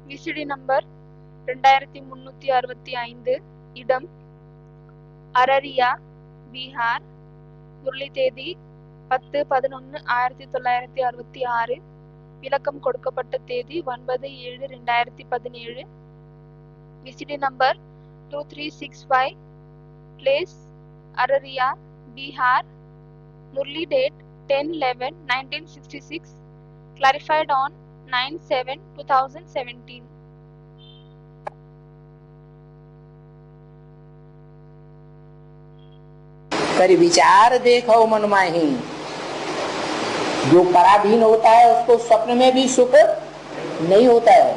VCD number 2365, இடம் அரரியா, பீகார். முரளி தேதி 10/11/1966. விளக்கம் கொடுக்கப்பட்ட தேதி 9/7/2017. விசிடி number 2365, place Araria, Bihar. Murali date 10/11/1966. clarified on 9/7/2017. कर विचार देखो मन माही, जो पराधीन होता है उसको स्वप्न में भी सुख नहीं होता है.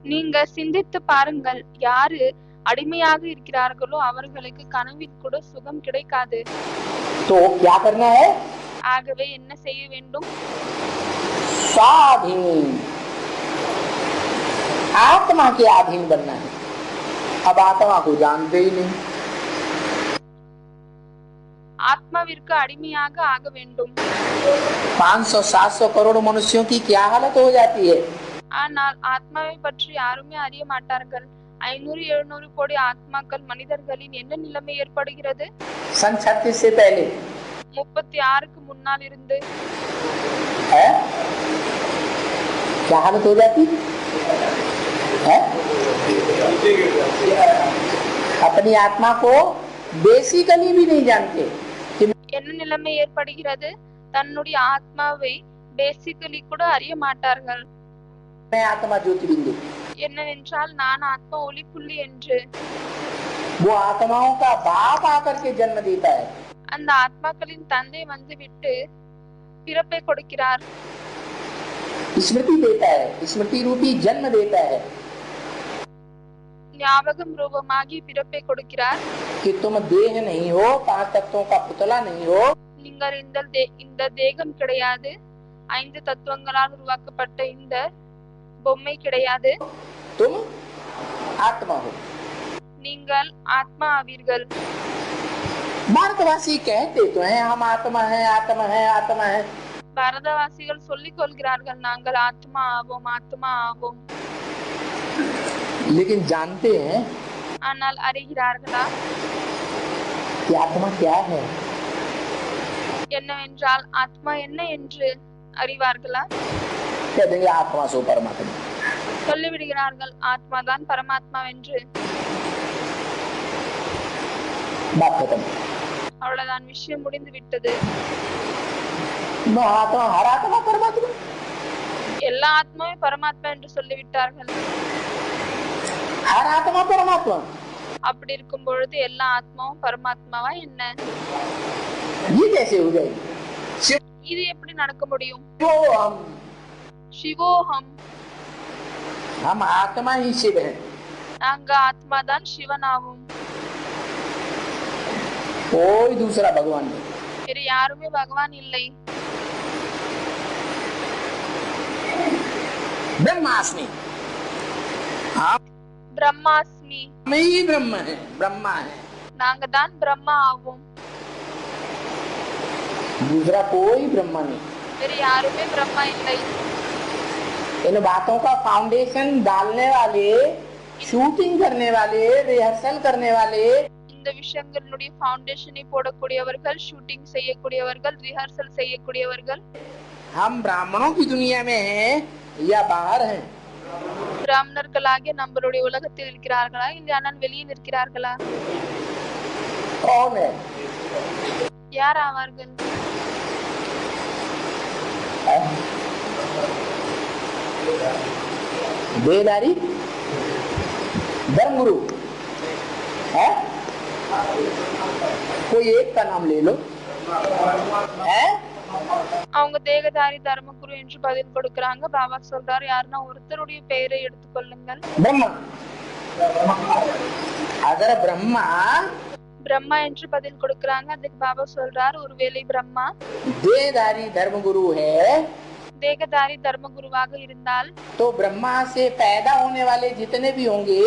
நீங்க சிந்தித்து பாருங்கள், யாரு அடிமையாக இருக்கிறார்களோ அவர்களுக்கு கனவில் கூட சுகம் கிடைக்காது. तो क्या करना है? ஆகவே என்ன செய்ய வேண்டும்? स्वाधीन, आत्मा के अधीन बनना है. अब आत्मा को जानते ही नहीं. ஆத்மாவிற்கு அடிமையாக ஆக வேண்டும். 500-700 करोड़ मनुष्यों की क्या हालत हो जाती है? ஆனால் ஆத்மாவை பற்றி யாருமே அறிய மாட்டார்கள். 500-700 கோடி ஆத்மாக்கள் மனிதர்களின் என்ன நிலைமை ஏற்படுகிறது? सन 36 से पहले 36க்கு முன்னால் இருந்து है क्या हालत हो जाती है? अपनी आत्मा को बेसिकली भी नहीं जानते. என்ன நிலைமை ஏற்படுகிறது? தன்னுடைய ஆத்மாவை பேசிக்கலி கூட அறிய மாட்டார்கள். मैं आत्मा ज्योतिर्लिंग, என்னவென்றால் நான் ஆத்மா ஒளிப்புள்ளி என்று. वो आत्माओं का बाप आकर के जन्म देता है. அந்த ஆத்மாக்களின் தந்தை வந்துவிட்டு பிறப்பை கொடுக்கிறார், स्मृति देता है, स्मृति रूपी जन्म देता है ஞாபகம் ரூபமாகி பிறப்பை கொடுக்கிறார். कि तुम देह नहीं हो, 5 तत्वों का पुतला नहीं हो. நீங்கள் இந்த தேகம் கிடையாது, 5 தத்துவங்களால் உருவாக்கப்பட்ட இந்த பொம்மை கிடையாது. तुम आत्मा हो. நீங்கள் ஆத்மா ஆவீர்கள். भारतवासी कहते तो हैं हम आत्मा है, आत्मा है, आत्मा है. பாரதவாசிகள் சொல்லிக் கொள்கிறார்கள், நாங்கள் ஆத்மா ஆவோம், ஆத்மா ஆவோம். लेकिन जानते हैं ஆனால் அறிகிறார்களா कि आत्मा क्या है? என்னவென்றால் ஆத்மா என்ன என்று அறிவார்களா? कह देंगे आत्मा सो परमात्मा. சொல்லிவிடுகிறார்கள், ஆத்மாதான் பரமாத்மா என்று. बात खत्म. அவ்வளவுதான், விஷயம் முடிந்து விட்டது. आत्मा, हर आत्मा परमात्मा. எல்லா ஆத்மாவும் பரமாத்மா என்று சொல்லிவிட்டார்கள். हर आत्मा परमात्मा. அப்படி இருக்கும் பொழுது எல்லா ஆத்மாவும் பரமாத்மாவா என்ன? ये कैसे हो जाएगी? இது எப்படி நடக்க முடியும்? शिवोहम, சிவோஹம், हम आत्मा ही शिव है. நாங்க ஆத்மாதான் சிவனாவும், कोई दूसरा भगवान नहीं. வேறு யாருமே பகவான் இல்லை. ब्रह्मास्मि, பிரம்மாஸ்மி, मैं ही ब्रह्म है, ब्रह्मा है. நாங்க தான் பிரம்மா ஆவோம், दूसरा कोई ब्रह्मा नहीं. வேறு யாருமே பிரம்மா இல்லை. इन बातों का फाउंडेशन डालने वाले, शूटिंग करने वाले, रिहर्सल करने वाले, இந்த விஷயங்களுடைய ஃபவுண்டேஷனை போடக்கூடியவர்கள், ஷூட்டிங் செய்யக்கூடியவர்கள், ரிஹர்சல் செய்யக்கூடியவர்கள் हम ब्राह्मणों की दुनिया में हैं या बाहर हैं? பிராமணர்களாகிய நம்மளுடைய உலகத்தில் இருக்கிறார்களா இல்லையானால் வெளியில் இருக்கிறார்களா? कौन है? யார் ஆவார்கள்? बेदारी, धर्मगुरु है? कोई एक का नाम ले लो. है? அவங்க தேகதாரி தர்மகுரு என்று பதில் கொடுக்கறாங்க. பாபா சொல்றாரு, யாருன்னா ஒருத்தருடைய பெயரை எடுத்துக்கொள்ளுங்கள். ब्रह्मा. अगर ब्रह्मा பிரம்மா என்று பதில் கொடுக்கறாங்க. அதுக்கு பாபா சொல்றாரு, ஒருவேளை பிரம்மா देहधारी धर्मगुरु है தேகதாரி தர்மகுருவாக இருந்தால், तो ब्रह्मा से पैदा होने वाले जितने भी होंगे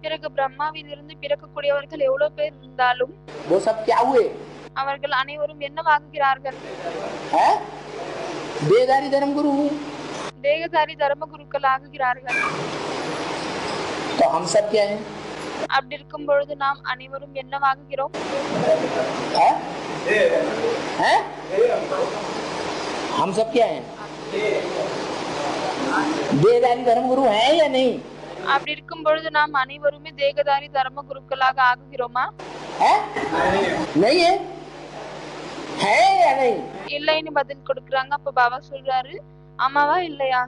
பிறகு பிரம்மாவில் இருந்து பிறக்கக்கூடியவர்கள் எவ்வளவு பேர் இருந்தாலும் वो सब क्या हुए? அவர்கள் அனைவரும் என்னவாகுகிறார்கள்? है? देहधारी धर्मगुरु. தேகதாரி தர்ம குருக்கள் ஆகுகிறார்கள். तो हम सब क्या हैं? அப்படி இருக்கும் பொழுது நாம் அனைவரும் என்னவாகுகிறோம்? हैं? हैं? हम सब क्या हैं? देहधारी धर्म गुरु हैं या नहीं? அப்படி இருக்கும் பொழுது நாம் அனைவருமே தேகதாரி தர்ம குருக்களாக ஆகுகிறோமா? हैं? नहीं है? है या नहीं? இல்லைன்னு பதில் கொடுக்கறாங்க. அப்ப பாபா சொல்றாரு, ஆமாவா இல்லையா,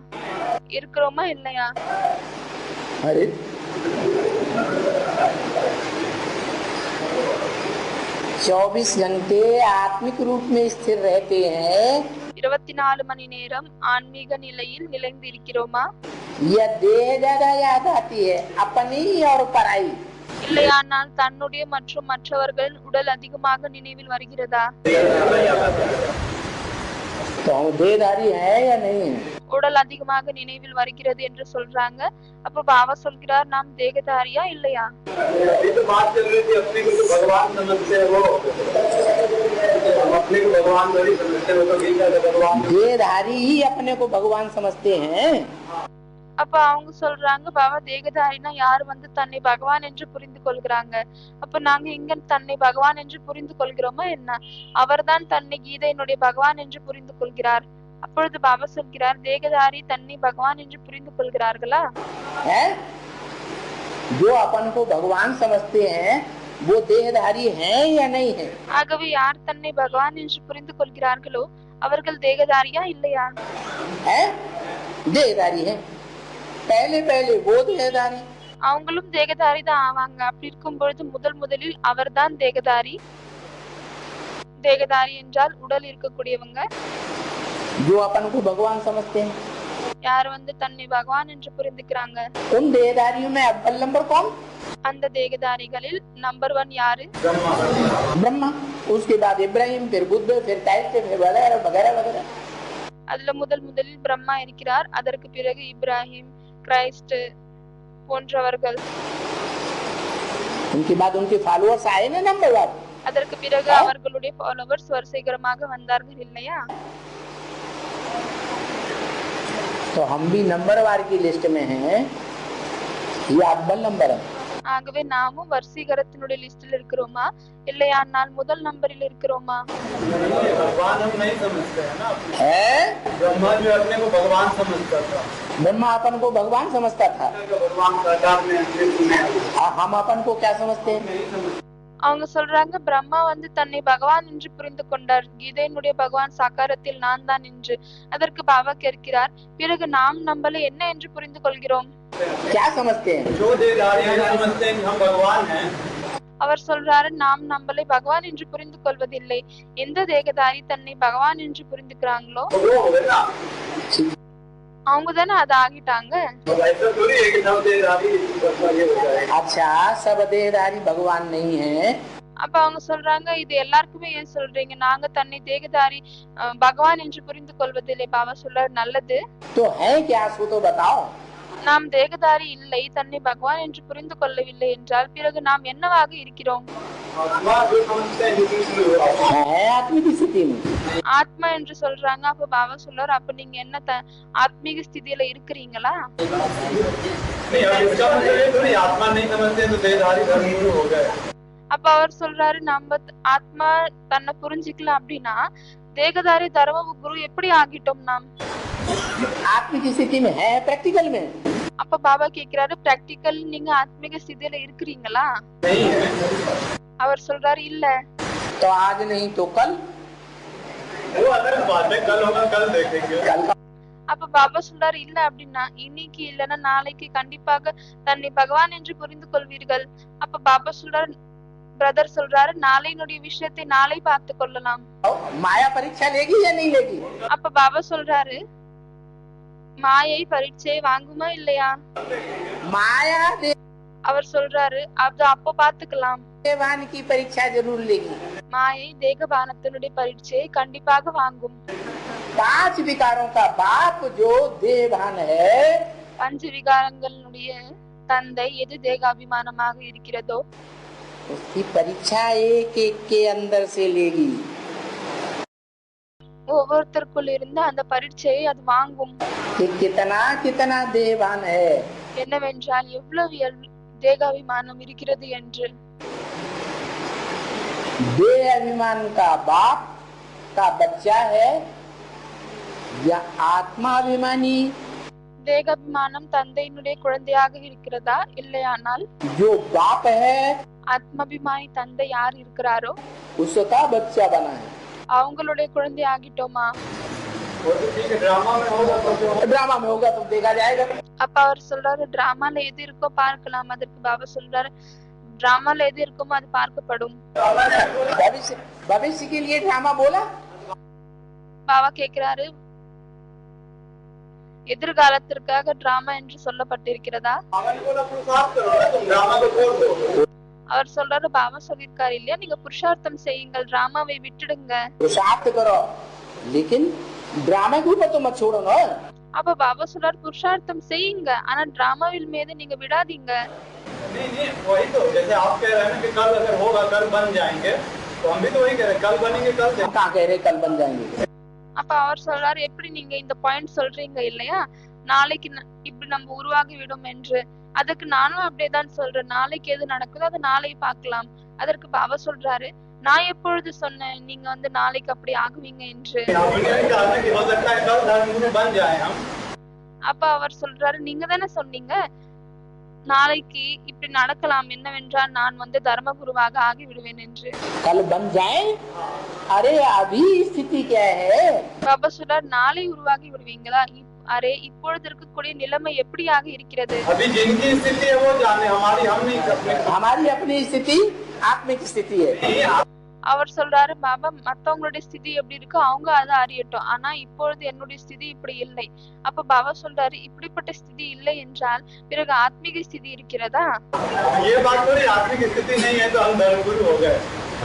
இருக்கிறோமா இல்லையா? अरे 24 घंटे आत्मिक रूप में स्थिर रहते हैं 24 மணி நேரம் ஆன்மீக நிலையில் நிலைந்து இருக்கிறோமா? या देह ज्यादा याद आती है अपनी और पराई? இல்லையானால் தன்னுடைய மற்றும் மற்றவர்களின் உடல் அதிகமாக நினைவில் வருகிறதா? तो हम देहधारी है या नहीं? உடல் அதிகமாக நினைவில் வருகிறது என்று சொல்றாங்க. அப்ப பாபா சொல்கிறார், நாம் தேகதாரியா இல்லையா? देहधारी ही अपने को भगवान समझते हैं. அப்ப அவங்க சொல்றாங்க, பாபா தேகதாரினா யார் தன்னை பகவான் என்று புரிந்து கொள்கிறாங்க. அப்ப நாங்க இங்க தன்னை பகவான் என்று புரிந்து கொள்கிறோமா என்ன? அவர்தான் தன்னை கீதையினுடைய பகவான் என்று புரிந்து கொள்கிறார். அப்பொழுது பாபா சொல்கிறார், தேகதாரி தன்னை பகவான் என்று புரிந்து கொள்கிறார்களா? जो अपन को भगवान समझते हैं वो देहधारी हैं या नहीं है? ஆகவே யார் தன்னை பகவான் என்று புரிந்து கொள்கிறார்களோ அவர்கள் தேகதாரியா இல்லையா? देहधारी है. पहले पहले वो देहधारी. அவங்களும் தேகதாரி தான் ஆவாங்க. அப்படி இருக்கும் பொழுது முதலில் அவர்தான் தேகதாரி. தேகதாரி என்றால் உடல் இருக்கக்கூடியவங்க. जो अपन को भगवान समझते हैं யார் தன்னை பகவான் என்று புரிந்துக்கிறாங்க. उन देहधारियों में अव्वल नंबर कौन? அந்த தேகதாரிகளில் நம்பர் 1 யாரு? ब्रह्मा. उसके बाद इब्राहिम, फिर बुद्ध, फिर क्राइस्ट, फिर वगैरह वगैरह वगैरह. அதுல முதலில் பிரம்மா இருக்கிறார். அதற்கு பிறகு இப்ராஹிம், கிரைஸ்ட் போன்றவர்கள். उनके बाद उनके फॉलोअर्स आए ना नंबर 1. அதற்கு பிறகு அவர்களுடைய ஃபாலோவர்ஸ் வரிசைகரமாக வந்தார்கள் இல்லையா? तो हम भी नंबरवार की लिस्ट में हैं. ये अव्वल नंबर है. ஆகவே நாமும் வரிசைகரத்தினுடைய லிஸ்டில் இருக்கிறோமா இல்லையானால் முதல் நம்பரில் இருக்கிறோமா? ब्रह्मा जो अपने को भगवान समझता था. ब्रह्मा अपन को भगवान समझता था. हम अपन को क्या समझते हैं? அவங்க சொல்றாங்க, பிரம்மா தன்னை பகவான் என்று புரிந்து கொண்டார். கீதையினுடைய பகவான் சாக்காரத்தில் நான் தான் என்று. அதற்கு பாபா கேட்கிறார், பிறகு நாம் நம்மளை என்ன என்று புரிந்து கொள்கிறோம்? क्या समझते हैं? जो देहधारी समझते हैं हम भगवान हैं. அவர் சொல்றாரு, நாம் நம்மளை பகவான் என்று புரிந்து கொள்வதில்லை. எந்த தேகதாரி தன்னை பகவான் என்று புரிந்துக்கிறாங்களோ அவங்க தானே அது ஆகிட்டாங்க. अच्छा सब देहधारी भगवान नहीं है. அப்ப அவங்க சொல்றாங்க, இது எல்லாருக்குமே ஏன் சொல்றீங்க? நாங்க தன்னை தேகதாரி பகவான் என்று புரிந்து கொள்வதில்லை. பாபா சொல்றாரு, நல்லது. तो है क्या सो तो बताओ. நாம் தேகதாரி இல்லை, தன்னை பகவான் என்று புரிந்து கொள்ளவில்லை என்றால் பிறகு நாம் என்னவாக இருக்கிறோம்? ஆத்மா என்று சொல்றாங்க. அப்ப பாபா சொல்றாரு, அப்ப நீங்க என்ன ஆத்மீக ஸ்திதியில இருக்கிறீங்களா? அப்ப அவர் சொல்றாரு, நம்ம ஆத்மா தன்னை புரிஞ்சுக்கலாம் அப்படின்னா தேகதாரி தர்ம குரு எப்படி ஆகிட்டோம் நாம்? आत्मिक स्थिति में है, प्रैक्टिकल में. அப்ப பாபா கேக்குறாரு, பிராக்டிக்கல் நீங்க ஆத்மீக ஸ்திதியில இருக்கிறீங்களா? அவர் சொல்றாரு, இல்ல. तो आज नहीं तो कल. वो अलग बात है, कल होगा कल देखेंगे. அப்ப பாபா சொல்றாரு, இல்ல அப்படின்னா இன்னைக்கு இல்லன்னா நாளைக்கு கண்டிப்பாக தன்னை பகவான் என்று புரிந்து கொள்வீர்கள். அப்ப பாபா சொல்றாரு, பிரதர் சொல்றாரு, நாளையினுடைய விஷயத்தை நாளை பார்த்து கொள்ளலாம். மாயா பரீட்சா लेगी या नहीं लेगी? அப்ப பாபா சொல்றாரு, மாயை பரீட்சை வாங்குமா இல்லையா? மாயா அவர் சொல்றாரு, அது அப்ப பாத்துக்கலாம். தேவான் की परीक्षा जरूर लेगी. மாயை தேகபானத்தினுடைய பரீட்சையை கண்டிப்பாக வாங்கும். 5 विकारों का बाप जो देहभान है, 5 விகாரங்களுடைய தந்தை எது தேகாபிமானமாக இருக்கிறதோ उसकी परीक्षा एक एक के अंदर से लेगी. ஒவ்வொருத்தருக்குள் இருந்து அந்த பரீட்சையை அது வாங்கும். कि कितना कितना देहवान है, என்னவென்றால் எவ்வளவு தேகாபிமானம் இருக்கிறது என்று. देह अभिमान का बाप का बच्चा है या आत्माभिमानी? தேகாபிமானம் தந்தையினுடைய குழந்தையாக இருக்கிறதா, இல்லையானால் जो बाप है ஆத்மாபிமானி தந்தை யார் இருக்கிறாரோ उसका बच्चा बना है। அவங்களுடைய குழந்தை ஆகிட்டோமா? ड्रामा में होगा तो देखा जाएगा। அப்ப அவர் சொல்றாரு டிராமால எது இருக்கோ பார்க்கலாம். அதற்கு பாபா சொல்றாரு டிராமால எது இருக்குமோ அது பார்க்கப்படும். भविष्य भविष्य के लिए ड्रामा बोला, பாபா கேக்குறாரு எதிர்காலத்திற்காக டிராமா என்று சொல்லப்பட்டிருக்கிறதா? அவர் சொல்றாரு பாபா சொல்லிருக்காரு இல்லையா, நீங்க புருஷார்த்தம் செய்யுங்கள், டிராமாவை விட்டுடுங்க. पुरुषार्थ करो लेकिन ड्रामा के ऊपर तो मत छोड़ो ना। அப்ப பாபா சொல்றாரு புருஷார்த்தம் செய்யுங்க, ஆனா டிராமாவில் மீது நீங்க விடாதீங்க. नहीं वही तो जैसे आप कह रहे हैं ना कि कल अगर होगा कल बन जाएंगे, तो हम भी तो वही कह रहे हैं कल बनेंगे कल हम कहाँ कह रहे कल बन जाएंगे। அப்ப அவர் சொல்றாரு எப்படி நீங்க இந்த பாயிண்ட் சொல்றீங்க இல்லையா, நாளைக்கு இப்படி நம்ம உருவாகி விடும் என்று. அதுக்கு நானும் அப்படியேதான் சொல்றேன், நாளைக்கு எது நடக்குதோ அது நாளை பார்க்கலாம். அதற்கு பாபா சொல்றாரு நான் எப்பொழுது சொன்னேன் நீங்க நாளைக்கு அப்படி ஆகுவீங்க என்று. அப்ப அவர் சொல்றாரு நீங்க தானே சொன்னீங்க நாளைக்கு இப்படி நடக்கலாம், என்னவென்றால் நான் தர்மகுருவாக ஆகி விடுவேன் என்று. कल बन जाए, अरे अभी स्थिति क्या है? பாபா சொல்றார் நாளை உருவாகி விடுவீங்களா? அரே இப்பொழுது இருக்கக்கூடிய நிலைமை எப்படியாக இருக்கிறது? हमारी अपनी स्थिति आत्मिक स्थिति है। அவர் சொல்றாரு பாபா மத்தவங்களுடைய ஸ்திதி எப்படி இருக்கு அவங்க அதை அறியட்டும், ஆனா இப்பொழுது என்னுடைய ஸ்திதி இப்படி இல்லை. அப்ப பாபா சொல்றாரு இப்படிப்பட்ட ஸ்திதி இல்லை என்றால் பிறகு ஆத்மீக ஸ்திதி இருக்கிறதா?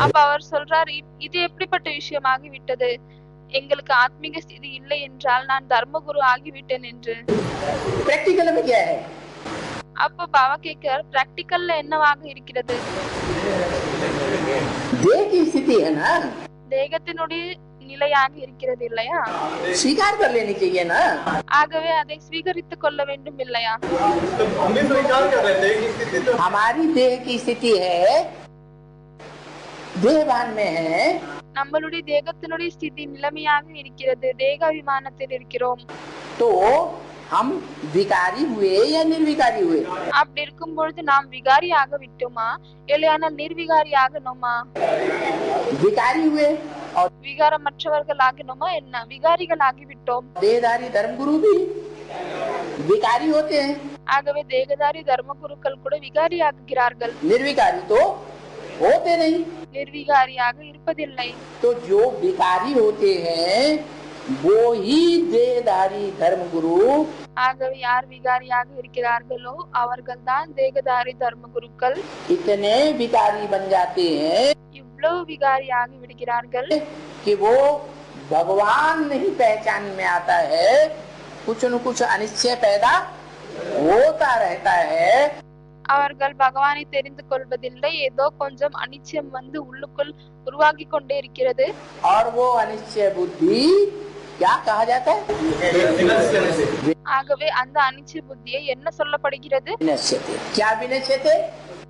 அப்ப அவர் சொல்றாரு இது எப்படிப்பட்ட விஷயமாகி விட்டது, எங்களுக்கு ஆத்மீக ஸ்திதி இல்லை என்றால் நான் தர்மகுரு ஆகிவிட்டேன் என்று. அப்ப பாபா கேட்கிறார் பிராக்டிக்கல்ல என்னவாக இருக்கிறது? தேகத்தினுடைய நிலையாக இருக்கிறது இல்லையா, स्वीकार कर लेनी चाहिए ना। ஆகவே அதை ஸ்வீகரித்துக் கொள்ள வேண்டும் இல்லையா? हमारी देह की स्थिति है, देहवान में है, நம்மளுடைய தேகத்தினுடைய ஸ்திதி நிலைமையாக இருக்கிறது, தேகாபிமானத்தில் இருக்கிறோம். तो हम विकारी हुए या निर्विकारी हुए? அப்படி இருக்கும் பொழுது நாம் விகாரியாக விட்டோமா இல்லையானால் நிர்விகாரி ஆகணுமா? विकारी हुए और விகாரமற்றவர்கள் ஆகணுமா என்ன? விகாரிகள் ஆகிவிட்டோம். देहधारी धर्मगुरु भी विकारी होते हैं, ஆகவே தேகதாரி தர்மகுருக்கள் கூட விகாரி ஆகுகிறார்கள், निर्विकारी तो होते नहीं। நிர்விகாரியாக இருப்பதில்லை. तो जो विकारी होते हैं वो ही देहधारी धर्मगुरु। ஆகவே யார் விகாரியாக இருக்கிறார்களோ அவர்கள்தான் தேகதாரி தர்மகுருக்கள். इतने विकारी बन जाते हैं இவ்வளவு விகாரியாகி விடுகிறார்கள் कि वो भगवान नहीं पहचान में आता है, कुछ न कुछ अनिश्चय पैदा होता रहता है। அவர்கள் பகவானை தெரிந்து கொள்வதில்லை, ஏதோ கொஞ்சம் அனிச்சயம் உள்ளுக்குள் உருவாகி கொண்டே இருக்கிறது. और वो अनिश्चय बुद्धि क्या कहा जाता है? ஆகவே அந்த அனிச்சய புத்தியை என்ன சொல்லப்படுகிறது? विनश्यते। क्या विनश्यते?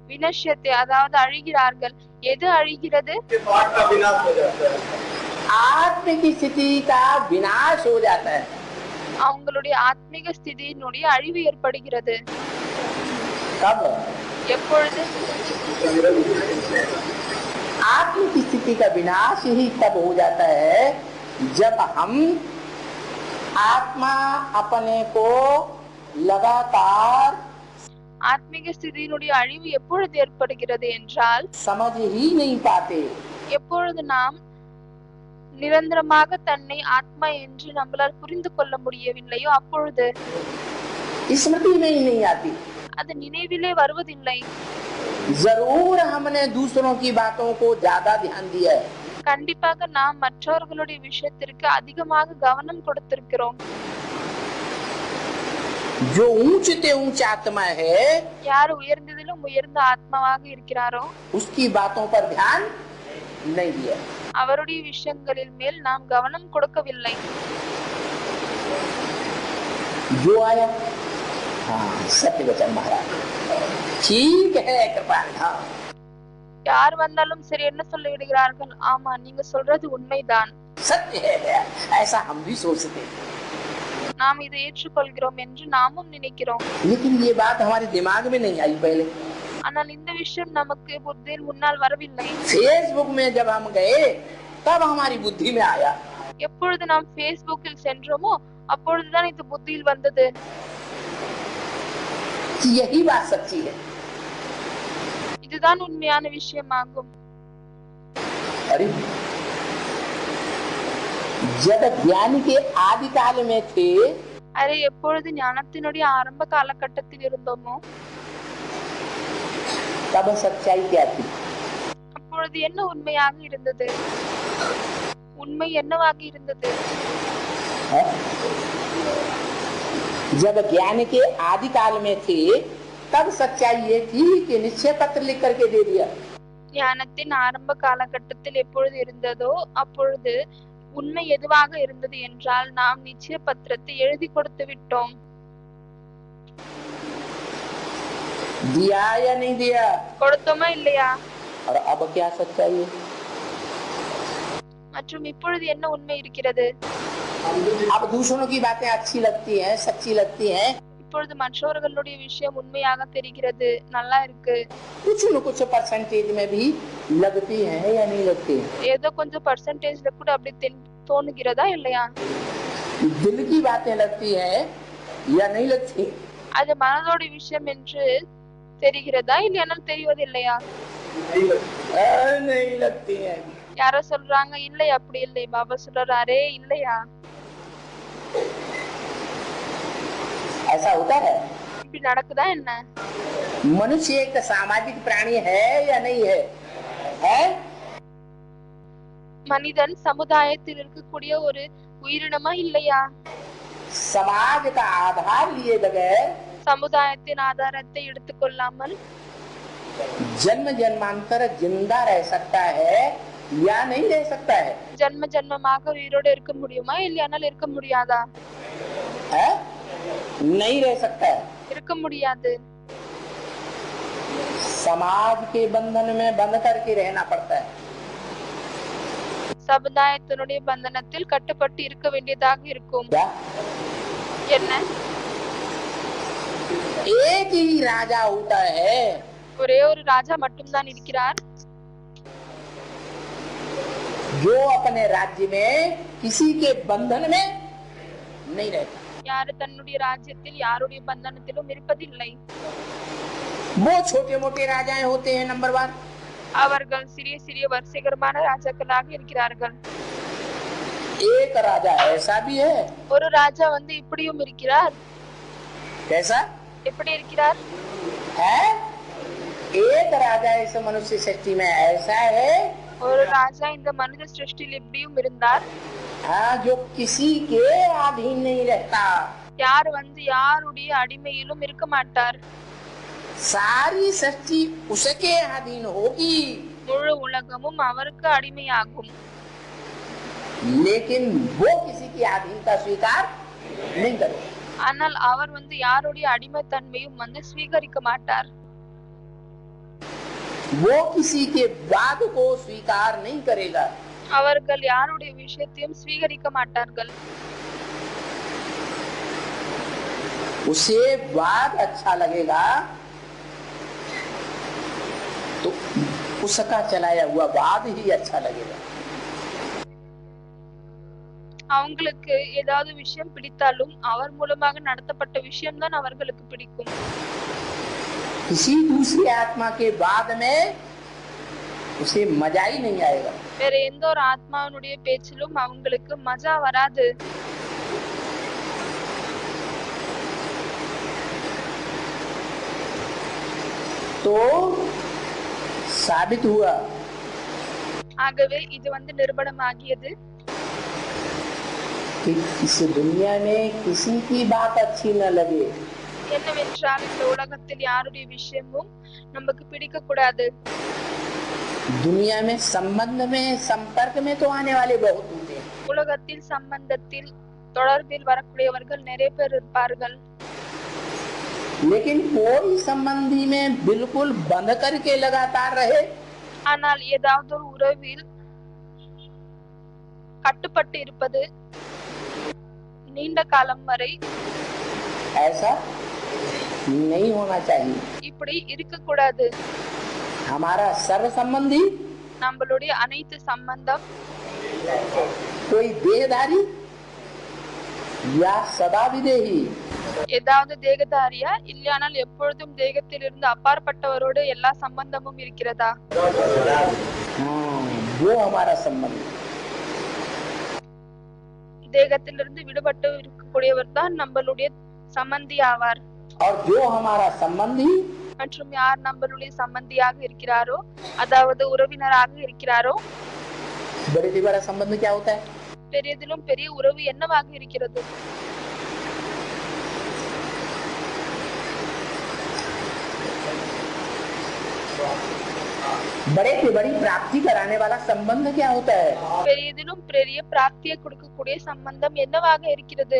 வினஷ்யத்தை, அதாவது அழிகிறார்கள். எது அழிகிறது? आत्मिक स्थिति का विनाश हो जाता है। அவங்களுடைய ஆத்மீக ஸ்திதியினுடைய அழிவு ஏற்படுகிறது. कब? எப்பொழுது? आत्मिक स्थिति का विनाश ही तब हो जाता है जब हम आत्मा अपने को लगातार ஆத்மீக ஸ்திதியினுடைய அழிவு எப்பொழுது ஏற்படுகிறது என்றால் समझ ही नहीं पाते। எப்பொழுது நாம் நிரந்தரமாக தன்னை ஆத்மா என்று நம்மளால் புரிந்து கொள்ள முடியவில்லையோ அப்பொழுது. स्मृति में ही नहीं आती। அது நினைவிலே வருவதில்லை. जरूर हमने दूसरों की बातों को ज्यादा ध्यान दिया है। கண்டிப்பாக நாம் மற்றவர்களுடைய விஷயத்திற்கு அதிகமாக கவனம் கொடுத்திருக்கிறோம். जो ऊंचते ऊंच आत्मा है யார் உயர்ந்ததிலும் உயர்ந்த ஆத்மாவாக இருக்கிறாரோ उसकी बातों पर ध्यान नहीं दिया। அவருடைய விஷயங்களில் மேல் நாம் கவனம் கொடுக்கவில்லை. जो आया, हाँ सत्य वचन महाराज, ठीक है कृपाल, हाँ யார் வந்தாலும் சரி என்ன சொல்லிவிடுகிறார்கள், ஆமா நீங்க சொல்றது உண்மைதான், सत्य है, ऐसा हम भी सोचते हैं। நாம் இதை ஏற்றுக்கொள்கிறோம் என்று நாமும் நினைக்கிறோம். लेकिन ये बात हमारे दिमाग में नहीं आई पहले। ஆனால் இந்த விஷயம் நமக்கு புத்தியில் முன்னால் வரவில்லை. फेसबुक में जब हम गए तब हमारी बुद्धि में आया। எப்பொழுது நாம் Facebookல் சென்றோமோ அப்பொழுதுதான் இது புத்தியில் வந்தது. यही बात सच्ची है। இதுதான் உண்மையான விஷயமாகும். अरे जब ज्ञान के आदि काल में थे, அதை எப்பொழுது ஞானத்தினுடைய ஆரம்ப காலகட்டத்தில் இருந்தோமோ तब सच्चाई क्या थी? அப்பொழுது என்ன உண்மையாக இருந்தது? உண்மை என்னவாக இருந்தது? है? जब ज्ञान के आदि काल में थे तब सच्चाई ये थी कि निश्चय पत्र लिख करके दे दिया। ஞானத்தின் ஆரம்ப காலகட்டத்தில் எப்பொழுது இருந்ததோ அப்பொழுது உண்மை எதுவாக இருந்தது என்றால் நாம் நிச்சய பத்திரத்தை எழுதி கொடுத்து விட்டோம். दिया या नहीं दिया? கொடுத்தோமா இல்லையா? और अब क्या सच्चाई है? மற்றும் இப்பொழுது என்ன உண்மை இருக்கிறது? अब दूसरों की बातें अच्छी लगती हैं, सच्ची लगती हैं, இப்பொழுது மற்றவர்களுடைய விஷயம் உண்மையாக தெரிகிறது, நல்லா இருக்கு, कुछ न कुछ परसेंटेज में भी लगती हैं या नहीं लगती? ஏதோ கொஞ்சம் பர்சன்டேஜ்ல கூட அப்படி தோணுகிறதா இல்லையா? दिल की बातें लगती हैं या नहीं लगती? அது மனதோட விஷயம் என்று தெரிகிறதா இல்லையானால் தெரிவதில்லையா? नहीं लगती हैं। யாரோ சொல்றாங்க இல்லை அப்படி இல்லை, பாபா சொல்றாரே இல்லையா? ऐसा होता है? இப்படி நடக்குதா என்ன? मनुष्य एक सामाजिक प्राणी है या नहीं है? है? மனிதன் சமுதாயத்தில் இருக்கக்கூடிய ஒரு உயிரினமா இல்லையா? समाज का आधार लिए बगैर சமுதாயத்தின் ஆதாரத்தை எடுத்துக்கொள்ளாமல் जन्म जन्मांतर जिंदा रह सकता है या नहीं रह सकता है? ஜன்ம ஜன்மமாக உயிரோடு இருக்க முடியுமா இல்லையானால் இருக்க முடியாதா? है? नहीं रह सकता है। இருக்க முடியாது. समाज के बंधन में बंध करके रहना पड़ता है। சமுதாயத்தினுடைய பந்தனத்தில் கட்டுப்பட்டு இருக்க வேண்டியதாக இருக்கும். क्या? என்ன? एक ही राजा होता है, ஒரே ஒரு ராஜா மட்டும்தான் இருக்கிறார், जो अपने राज्य में किसी के बंधन में नहीं रहता। யாரு தன்னுடைய ராஜ்யத்தில் யாருடைய பந்தனத்திலும் இருப்பதில்லை. वो छोटे मोटे राजाएं होते हैं नंबर 1, அவர்கள் சிறிய சிறிய வரிசைகரமான ராஜாக்களாக இருக்கிறார்கள். एक राजा ऐसा भी है। ஒரு ராஜா இப்படியும் இருக்கிறார். कैसा? எப்படி இருக்கிறார்? है? एक राजा इस मनुष्य सृष्टि में ऐसा है, ஒரு ராஜா இந்த மனித சிருஷ்டியில் இப்படியும் இருந்தார். हाँ, जो किसी के अधीन नहीं रहता। யார் யாருடைய அடிமையிலும் இருக்க மாட்டார். सारी सृष्टि उसके अधीन होगी, முழு உலகமும் அவருக்கு அடிமையாகும். लेकिन वो किसी की अधीनता स्वीकार नहीं करेगा। ஆனால் அவர் யாருடைய அடிமைத்தன்மையும் ஸ்வீகரிக்க மாட்டார். वो किसी के वाद को स्वीकार नहीं करेगा। அவர்கள் யாருடைய விஷயத்தையும் ஸ்வீகரிக்க மாட்டார்கள். उसे वाद अच्छा लगेगा तो उसका चलाया हुआ वाद ही अच्छा लगेगा। அவங்களுக்கு ஏதாவது விஷயம் பிடித்தாலும் அவர் மூலமாக நடத்தப்பட்ட விஷயம் தான் அவர்களுக்கு பிடிக்கும். किसी दूसरी आत्मा के बाद में उसे मजा ही नहीं आएगा। வேற எந்த ஒரு ஆத்மாவினுடைய பேச்சிலும் அவங்களுக்கு மஜா வராது. तो साबित हुआ, ஆகவே இது நிரூபணமாகியது कि इस दुनिया में किसी की बात अच्छी न लगे, என்னவென்றால் இந்த உலகத்தில் யாருடைய விஷயமும் நமக்கு பிடிக்க கூடாது. दुनिया में संबंध में संपर्क में तो आने वाले बहुत होते हैं, உலகத்தில் சம்பந்தத்தில் தொடர்பில் வரக்கூடியவர்கள் நிறைய பேர் இருப்பார்கள். लेकिन कोई संबंधी में बिल्कुल बंध करके लगातार रहे, ஆனால் ஏதாவது ஒரு உறவில் கட்டுப்பட்டு இருப்பது நீண்ட காலம் வரை ऐसा नहीं होना चाहिए. இப்படி இருக்கக்கூடாது. हमारा सर्व संबंधी நம்மளுடைய அனைத்து சம்பந்தம் कोई देहधारी या सदा विदेही, ஏதாவது தேகதாரியா இல்லையானால் எப்பொழுதும் தேகத்திலிருந்து அப்பாற்பட்டவரோடு எல்லா சம்பந்தமும் இருக்கிறதா? वो हमारा संबंध. தேகத்திலிருந்து விடுபட்டு இருக்கக்கூடியவர் தான் நம்மளுடைய சம்பந்தி ஆவார். और जो हमारा संबंधी மற்றும் யார் நம்மளுடைய சம்பந்தியாக இருக்கிறாரோ, அதாவது உறவினராக இருக்கிறாரோ, बड़े से बड़ा संबंध क्या होता है? பெரியதிலும் பெரிய உறவு என்னவாக இருக்கிறது? बड़े से बड़ी प्राप्ति कराने वाला संबंध क्या होता है? பெரியதிலும் பெரிய பிராப்தியை கொடுக்கக்கூடிய சம்பந்தம் என்னவாக இருக்கிறது?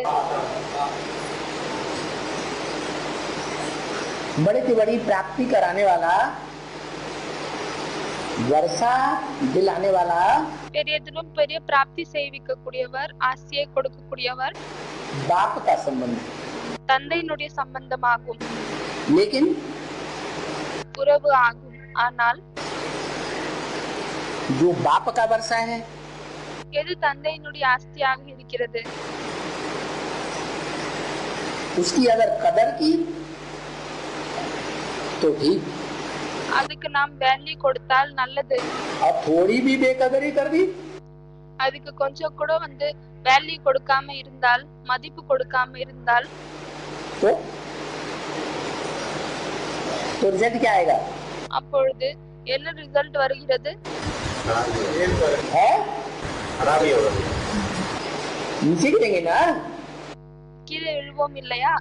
बड़े से बड़ी प्राप्ति कराने वाला, वर्षा दिलाने वाला, பெரியதிலும் பெரிய பிராப்தி செய்விக்கக்கூடியவர், ஆசையை கொடுக்கக்கூடியவர் बाप का संबंध. தந்தையினுடைய சம்பந்தமாகும், लेकिन உறவு ஆகும். ஆனால் जो बाप का वर्षा है, எது தந்தையினுடைய ஆஸ்தியாக இருக்கிறது? उसकी अगर कदर की तो ठीक, அதுக்கு நாம் வேல்யூ கொடுத்தால் நல்லது. और थोड़ी भी बेकदरी कर दी அதுக்கு கொஞ்சம் கூட வேல்யூ கொடுக்காம இருந்தால், மதிப்பு கொடுக்காம இருந்தால், तो रिजल्ट क्या आएगा? அப்பொழுது என்ன ரிசல்ட் வருகிறது? है नीचे गिरेंगे ना. கீழே விழுவோம் இல்லையா?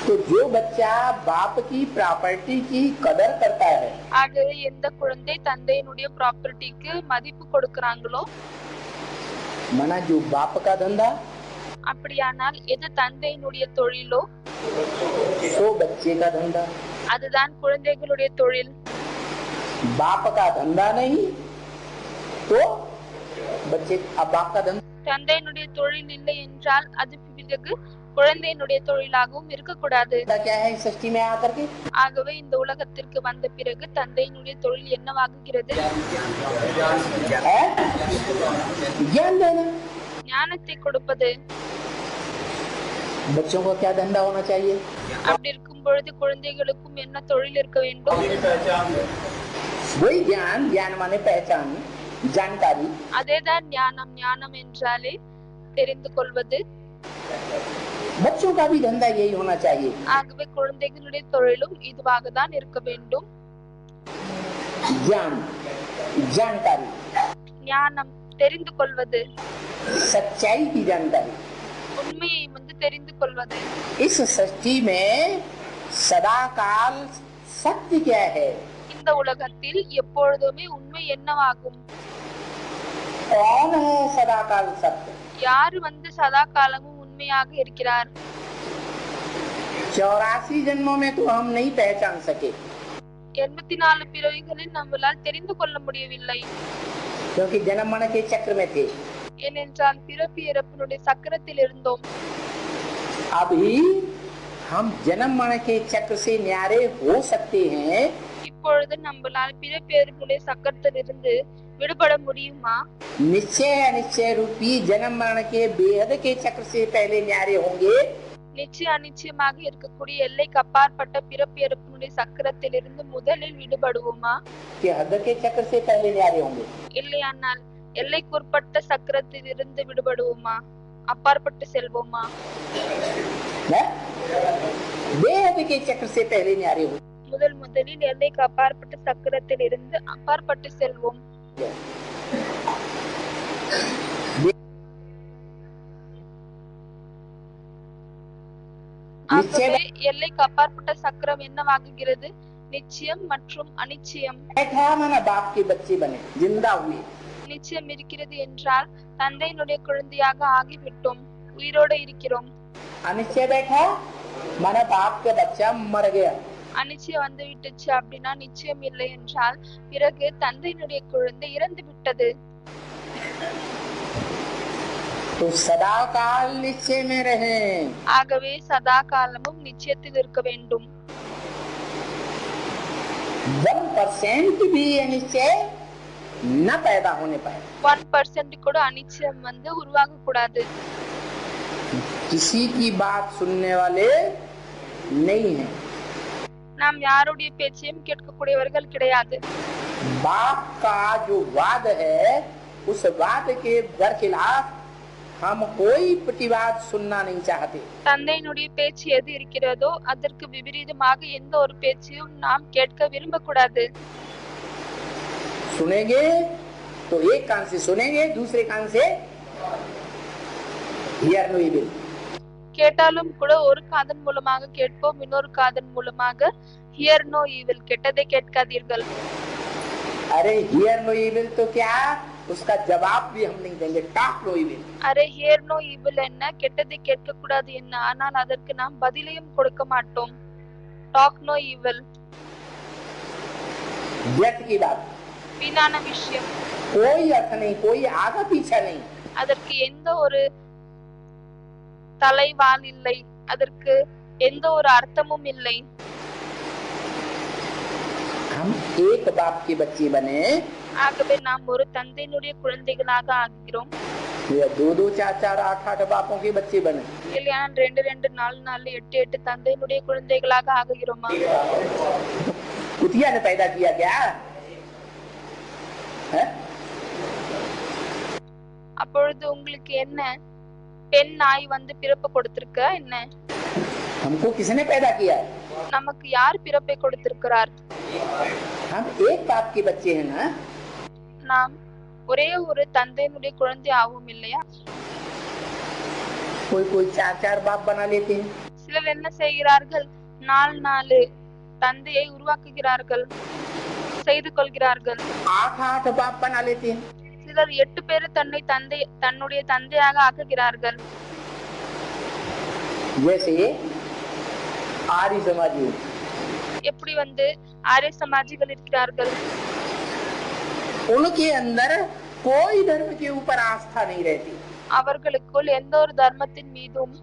तो जो बच्चा बाप की प्रॉपर्टी की कदर करता है, ஆகவே எந்த குழந்தை தந்தையினுடைய ப்ராப்பர்ட்டிக்கு மதிப்பு கொடுக்கறாங்களோ, मना जो बाप का धंधा அப்படியானால் எது தந்தையினுடைய தொழிலோ सो बच्चे का धंधा. அதுதான் குழந்தைகளுடைய தொழில். बाप का धंधा नहीं तो बच्चे, अब बाप का धंधा தந்தையினுடைய தொழில் இல்லை என்றால் அது பிறகு குழந்தையினுடைய தொழிலாகவும் இருக்கக்கூடாது. क्या है इस सृष्टि में आकर के? ஆகவே இந்த உலகத்திற்கு வந்த பிறகு தந்தையினுடைய தொழில் என்னவாகுகிறது? है ज्ञान देना. ஞானத்தை கொடுப்பது. बच्चों को क्या धंधा होना चाहिए? அப்படி இருக்கும் பொழுது குழந்தைகளுக்கும் என்ன தொழில் இருக்க வேண்டும்? वही ज्ञान. ज्ञान माने पहचान, जानकारी. அதேதான் ஞானம். ஞானம் என்றாலே தெரிந்து கொள்வது. बच्चों का भी धंधा यही होना चाहिए. ஆகவே குழந்தைகளுடைய தொழிலும் இதுவாக தான் இருக்க வேண்டும். ज्ञान, जानकारी, ஞானம் தெரிந்து கொள்வது, सच्चाई की जानकारी. உண்மையை தெரிந்து கொள்வது. इस सृष्टि में सदा काल सत्य क्या है? இந்த உலகத்தில் எப்பொழுதுமே உண்மை என்னவாகும்? कौन है सदा काल सत्य? யார் சதா காலமும் உண்மையாக இருக்கிறார்? 84 जन्मों में तो हम नहीं पहचान सके, 84 பிறவிகளில் நம்மால் தெரிந்து கொள்ள முடியவில்லை. क्योंकि जन्म मरण के चक्र में थे. ஏனென்றால் பிறப்பு இறப்பினுடைய சக்கரத்தில் இருந்தோம். अभी हम जन्म मरण के चक्र से न्यारे हो सकते हैं. இப்பொழுது நம்மால் பிறப்பு இறப்பினுடைய சக்கரத்திலிருந்து விடுபட முடியுமா? निश्चय अनिश्चय रूपी जन्म मरण के बेहद के चक्र से पहले न्यारे होंगे. நிச்சய அநிச்சயமாக இருக்கக்கூடிய எல்லைக்கு அப்பாற்பட்ட பிறப்பு இறப்பினுடைய சக்கரத்திலிருந்து முதலில் விடுபடுவோமா? कि हद के चक्र से पहले न्यारे होंगे. இல்லையானால் எல்லைக்குட்பட்ட சக்கரத்திலிருந்து விடுபடுவோமா? அப்பாற்பட்டு செல்வோமா? बेहद के चक्र से पहले न्यारे होंगे. முதலில் எல்லைக்கு அப்பாற்பட்ட சக்கரத்தில் இருந்து அப்பாற்பட்டு செல்வோம். ஆகவே எல்லைக்கு அப்பாற்பட்ட சக்கரம் என்னவாகுகிறது? நிச்சயம் மற்றும் அனிச்சயம். बैठा माना बाप के बच्चे बने, जिंदा हुए। நிச்சயம் இருக்கிறது என்றால் தந்தையினுடைய குழந்தையாக ஆகிவிட்டோம், உயிரோடு இருக்கிறோம். अनिश्चय बैठा माना बाप का बच्चा मर गया। அனிச்சயம் வந்து விட்டுச்சு அப்படின்னா நிச்சயம் இல்லை என்றால் பிறகு தந்தையினுடைய குழந்தை இறந்து விட்டது. तो सदा काल निश्चय में रहे। ஆகவே சதா காலமும் நிச்சயத்தில் இருக்க வேண்டும். 1% भी अनिश्चय न पैदा होने पाए। 1% கூட அனிச்சயம் வந்து உருவாக கூடாது. किसी की बात सुनने वाले नहीं है। நாம் யாருடைய பேச்சையும் கேட்கக்கூடியவர்கள் கிடையாது. बाप का जो वाद है उस वाद के बरखिलाफ हम कोई प्रतिवाद सुनना नहीं चाहते। தந்தையினுடைய பேச்சு எது இருக்கிறதோ அதற்கு விபரீதமாக எந்த ஒரு பேச்சையும் நாம் கேட்க விரும்பக்கூடாது. सुनेंगे तो एक कान से सुनेंगे, दूसरे कान से hear no evil। கேட்டாலும் கூட ஒரு காதன் மூலமாக கேட்போம், இன்னொரு காதன் மூலமாக hear no evil, கெட்டதை கேட்காதீர்கள். अरे hear no evil तो क्या, उसका जवाब भी हम नहीं देंगे। talk no evil। Array hear no evil என்ன, கெட்டதை கேட்க கூடாது என்ன, ஆனால் அதற்கு நாம் பதிலையும் கொடுக்க மாட்டோம். talk no evil, व्यर्थ की बात, வீணான விஷயம், कोई अर्थ नहीं, कोई आगा पीछा नहीं। அதற்கு எந்த ஒரு தலைவால் இல்லை, அதற்கு எந்த ஒரு அர்த்தமும் இல்லை. हम एक बाप के बच्चे बने, ஆகவே நாம் ஒரு தந்தையினுடைய குழந்தைகளாக ஆகிறோம். या 2-2, 4-4, 8-8 बापों के बच्चे बने। இல்லையானால் 2-2, 4-4, 8-8 தந்தையினுடைய குழந்தைகளாக ஆகிறோமா? कुतिया ने पैदा किया क्या है? அப்பொழுது உங்களுக்கு என்ன, பெண் நாய் வந்து பிறப்பு கொடுத்திருக்க என்ன? हमको किसने पैदा किया है? நமக்கு யார் பிறப்பை கொடுத்திருக்கிறார்? हम एक बाप के बच्चे हैं ना। நாம் ஒரே ஒரு தந்தையினுடைய குழந்தை ஆகும் இல்லையா? कोई कोई 4-4 बाप बना लेते हैं। சிலர் என்ன செய்கிறார்கள், 4 தந்தையை உருவாக்குகிறார்கள், செய்து கொள்கிறார்கள். 8-8 बाप बना लेते हैं। சிலர் 8 பேர் தன்னுடைய தந்தையாக ஆக்குகிறார்கள். जैसे आर्य समाजी, எப்படி வந்து ஆரிய சமாஜிகள் இருக்கிறார்கள், उनके अंदर कोई धर्म के ऊपर आस्था नहीं रहती। அவர்களுக்குள் எந்த ஒரு தர்மத்தின் மீதும்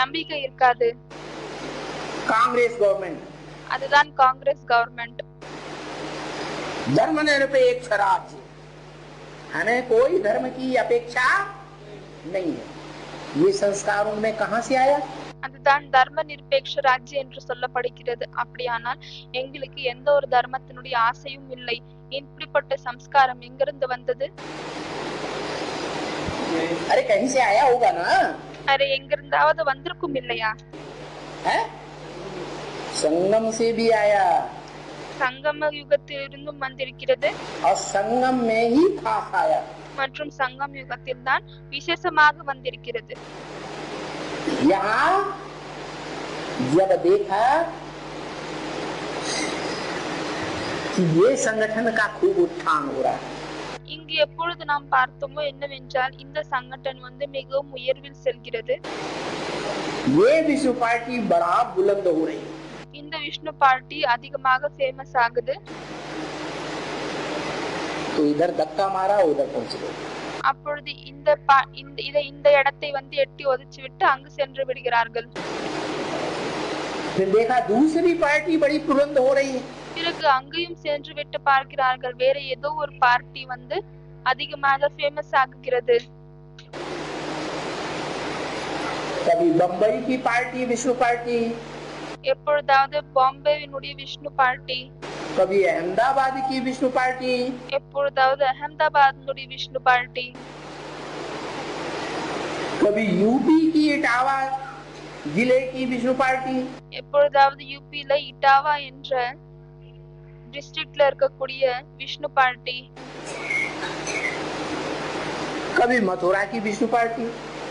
நம்பிக்கை இருக்காது. कांग्रेस गवर्नमेंट, அதுதான் காங்கிரஸ் கவர்மெண்ட். धर्मनिरपेक्ष राज्य, हमें कोई धर्म की अपेक्षा नहीं है। ये संस्कार उनमें कहाँ से आया? அதுதான் தர்ம நிரபேட்ச ராஜ்யம் என்று சொல்லப்படுகிறது. அப்படியானால் எங்களுக்கு எந்த ஒரு தர்மத்தினுடைய ஆசையும் இல்லை. இப்படிப்பட்ட சம்ஸ்காரம் எங்கிருந்து வந்தது? अरे कहीं से आया होगा ना। அரே எங்கிருந்தாவது வந்திருக்கும் இல்லையா? है? संगम से भी आया, சங்கம யுகத்திலிருந்தும் வந்திருக்கிறது और संगम में ही खास आया। மற்றும் சங்கம் யுகத்தில் தான் விசேஷமாக வந்திருக்கிறது. यहाँ जब देखा कि ये संगठन का खूब उत्थान हो रहा है, இங்கு எப்பொழுது நாம் பார்த்தோமோ என்னவென்றால் இந்த சங்கடன் வந்து மிகவும் உயர்வில் செல்கிறது. ये विश्व पार्टी बड़ा बुलंद हो रही है। இந்த விஷ்ணு பார்ட்டி அதிகமாக ஃபேமஸ் ஆகுது. तो इधर धक्का मारा, उधर पहुंच गए। அப்பொழுது இந்த இடத்தை வந்து எட்டி ஒதுச்சு விட்டு அங்கு சென்று விடுகிறார்கள். फिर देखा दूसरी पार्टी बड़ी बुलंद हो रही है। பிறகு அங்கேயும் சென்று விட்டு பார்க்கிறார்கள், வேற ஏதோ ஒரு பார்ட்டி வந்து அதிகமாக ஃபேமஸ் ஆகுகிறது. कभी बम्बई की पार्टी विश्व पार्टी, எப்பொழுதாவது பாம்பேவினுடைய விஷ்ணு பார்ட்டி, कभी अहमदाबाद की विष्णु पार्टी, எப்பொழுதாவது அகமதாபாத்தினுடைய விஷ்ணு பார்ட்டி, कभी यूपी की इटावा जिले की विष्णु पार्टी, எப்பொழுதாவது யூபியில இட்டாவா என்ற டிஸ்ட்ரிக்ட்ல இருக்கக்கூடிய விஷ்ணு பார்ட்டி, कभी मथुरा की विष्णु पार्टी।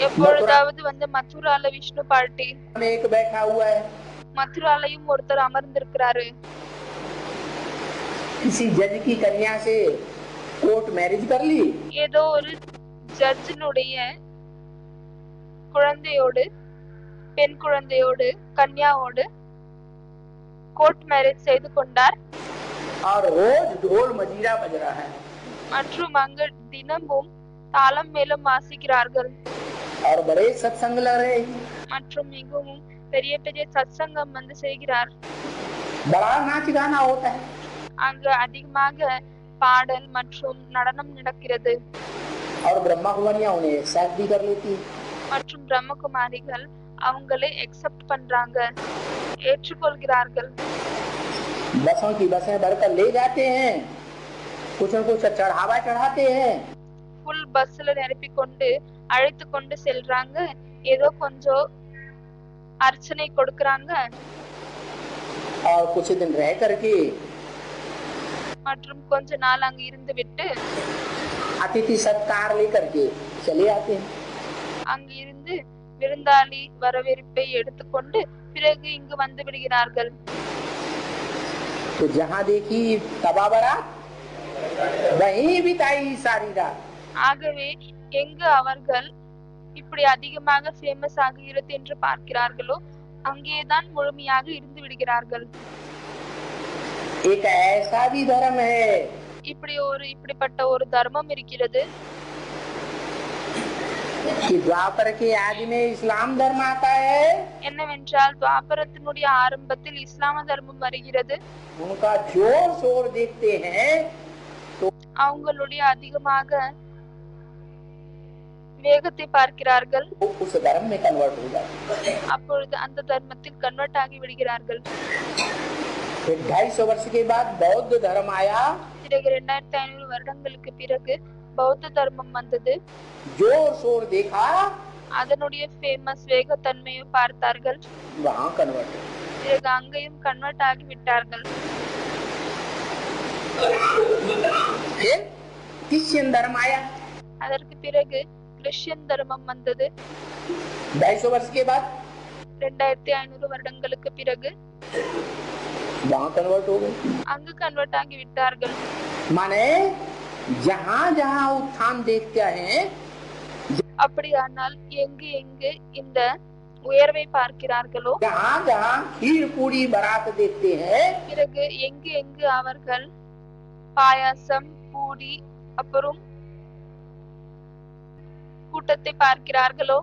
எப்பொழுதாவது வந்து மதுரால விஷ்ணு பார்ட்டி, में एक बैठा हुआ है, மதுராலையும் ஒருத்தர் அமர்ந்திருக்கிறாரு. किसी जज की कन्या से कोर्ट मैरिज कर ली, ஏதோ ஒரு ஜட்ஜினுடைய குழந்தையோடு, பெண் குழந்தையோடு, கன்யாவோடு கோர்ட் மேரேஜ் செய்து கொண்டார். और रोज ढोल मजीरा बज रहा है, மற்றும் அங்கு தினமும் தாளம் மேளம் வாசிக்கிறார்கள். और बड़े सत्संग लग रहे हैं, மற்றும் மிகவும் பெரிய பெரிய சத்சங்கம் வந்து செய்கிறார். बड़ा नाच गाना होता है, அங்கு அதிகமாக பாடல் மற்றும் நடனம் நடக்கிறது. और ब्रह्मा कुमारियां उन्हें एक्सेप्ट भी कर लेती है। மற்றும் பிரம்மகுமாரிகள் அவங்களை एक्सेप्ट பண்றாங்க, ஏற்றுக்கொள்கிறார்கள். बसों की बसें भरकर ले जाते हैं, कुछ न कुछ चढ़ावा चढ़ाते हैं, ஃபுல் பஸ்ல நிரப்பி கொண்டு அழைத்து கொண்டு செல்றாங்க. ஏதோ கொஞ்சம் அர்ச்சனை கொடுக்கறாங்க. और कुछ दिन रह करके மற்றும் கொஞ்ச நாள் அங்க இருந்து விட்டு अतिथि सत्कार लेकर के चले आते हैं। அங்கு இருந்து விருந்தாளி வரவேற்பை எடுத்துக்கொண்டு பிறகு இங்கு வந்து விடுகிறார்கள். तो जहाँ देखी तबा बारात वहीं बिताई सारी रात। ஆகவே எங்கு அவர்கள் இப்படி அதிகமாக ஃபேமஸ் ஆகிறது என்று பார்க்கிறார்களோ அங்கேதான் முழுமையாக இருந்து விடுகிறார்கள். एक ऐसा भी धर्म है இப்படிப்பட்ட ஒரு தர்மம் இருக்கிறது. कि द्वापर के आदि में इस्लाम धर्म आता है, என்னவென்றால் துவாபரத்தினுடைய ஆரம்பத்தில் இஸ்லாம தர்மம் வருகிறது. उनका जोर शोर देखते हैं तो அவங்களுடைய அதிகமாக வேகத்தை பார்க்கிறார்கள். वो उस धर्म में कन्वर्ट हो जाते हैं। அப்பொழுது அந்த தர்மத்தில் கன்வெர்ட் ஆகி விடுகிறார்கள். फिर 250 वर्ष के बाद बौद्ध धर्म आया, பிறகு 2500 வருடங்களுக்கு பிறகு பௌத்த தர்மம் வந்தது. जोर शोर देखा, அதனுடைய ஃபேமஸ் வேகத்தன்மையை பார்த்தார்கள். वहाँ कन्वर्ट। பிறகு அங்கேயும் கன்வெர்ட் ஆகி விட்டார்கள். फिर क्रिश्चियन धर्म आया, அதற்கு பிறகு கிறிஸ்டியன் தர்மம் வந்தது. 250 वर्ष के बाद 2500 வருடங்களுக்கு பிறகு वहाँ कन्वर्ट हो गए। அங்கு கன்வெர்ட் ஆகி விட்டார்கள். माने जहाँ जहाँ उत्थान देखते हैं, அப்படியானால் எங்கு எங்கு இந்த உயர்வை பார்க்கிறார்களோ, जहाँ जहाँ खीर पूरी बारात देखते हैं, பிறகு எங்கு எங்கு அவர்கள் பாயாசம், பூரி, அப்புறம் கூட்டத்தை பார்க்கிறார்களோ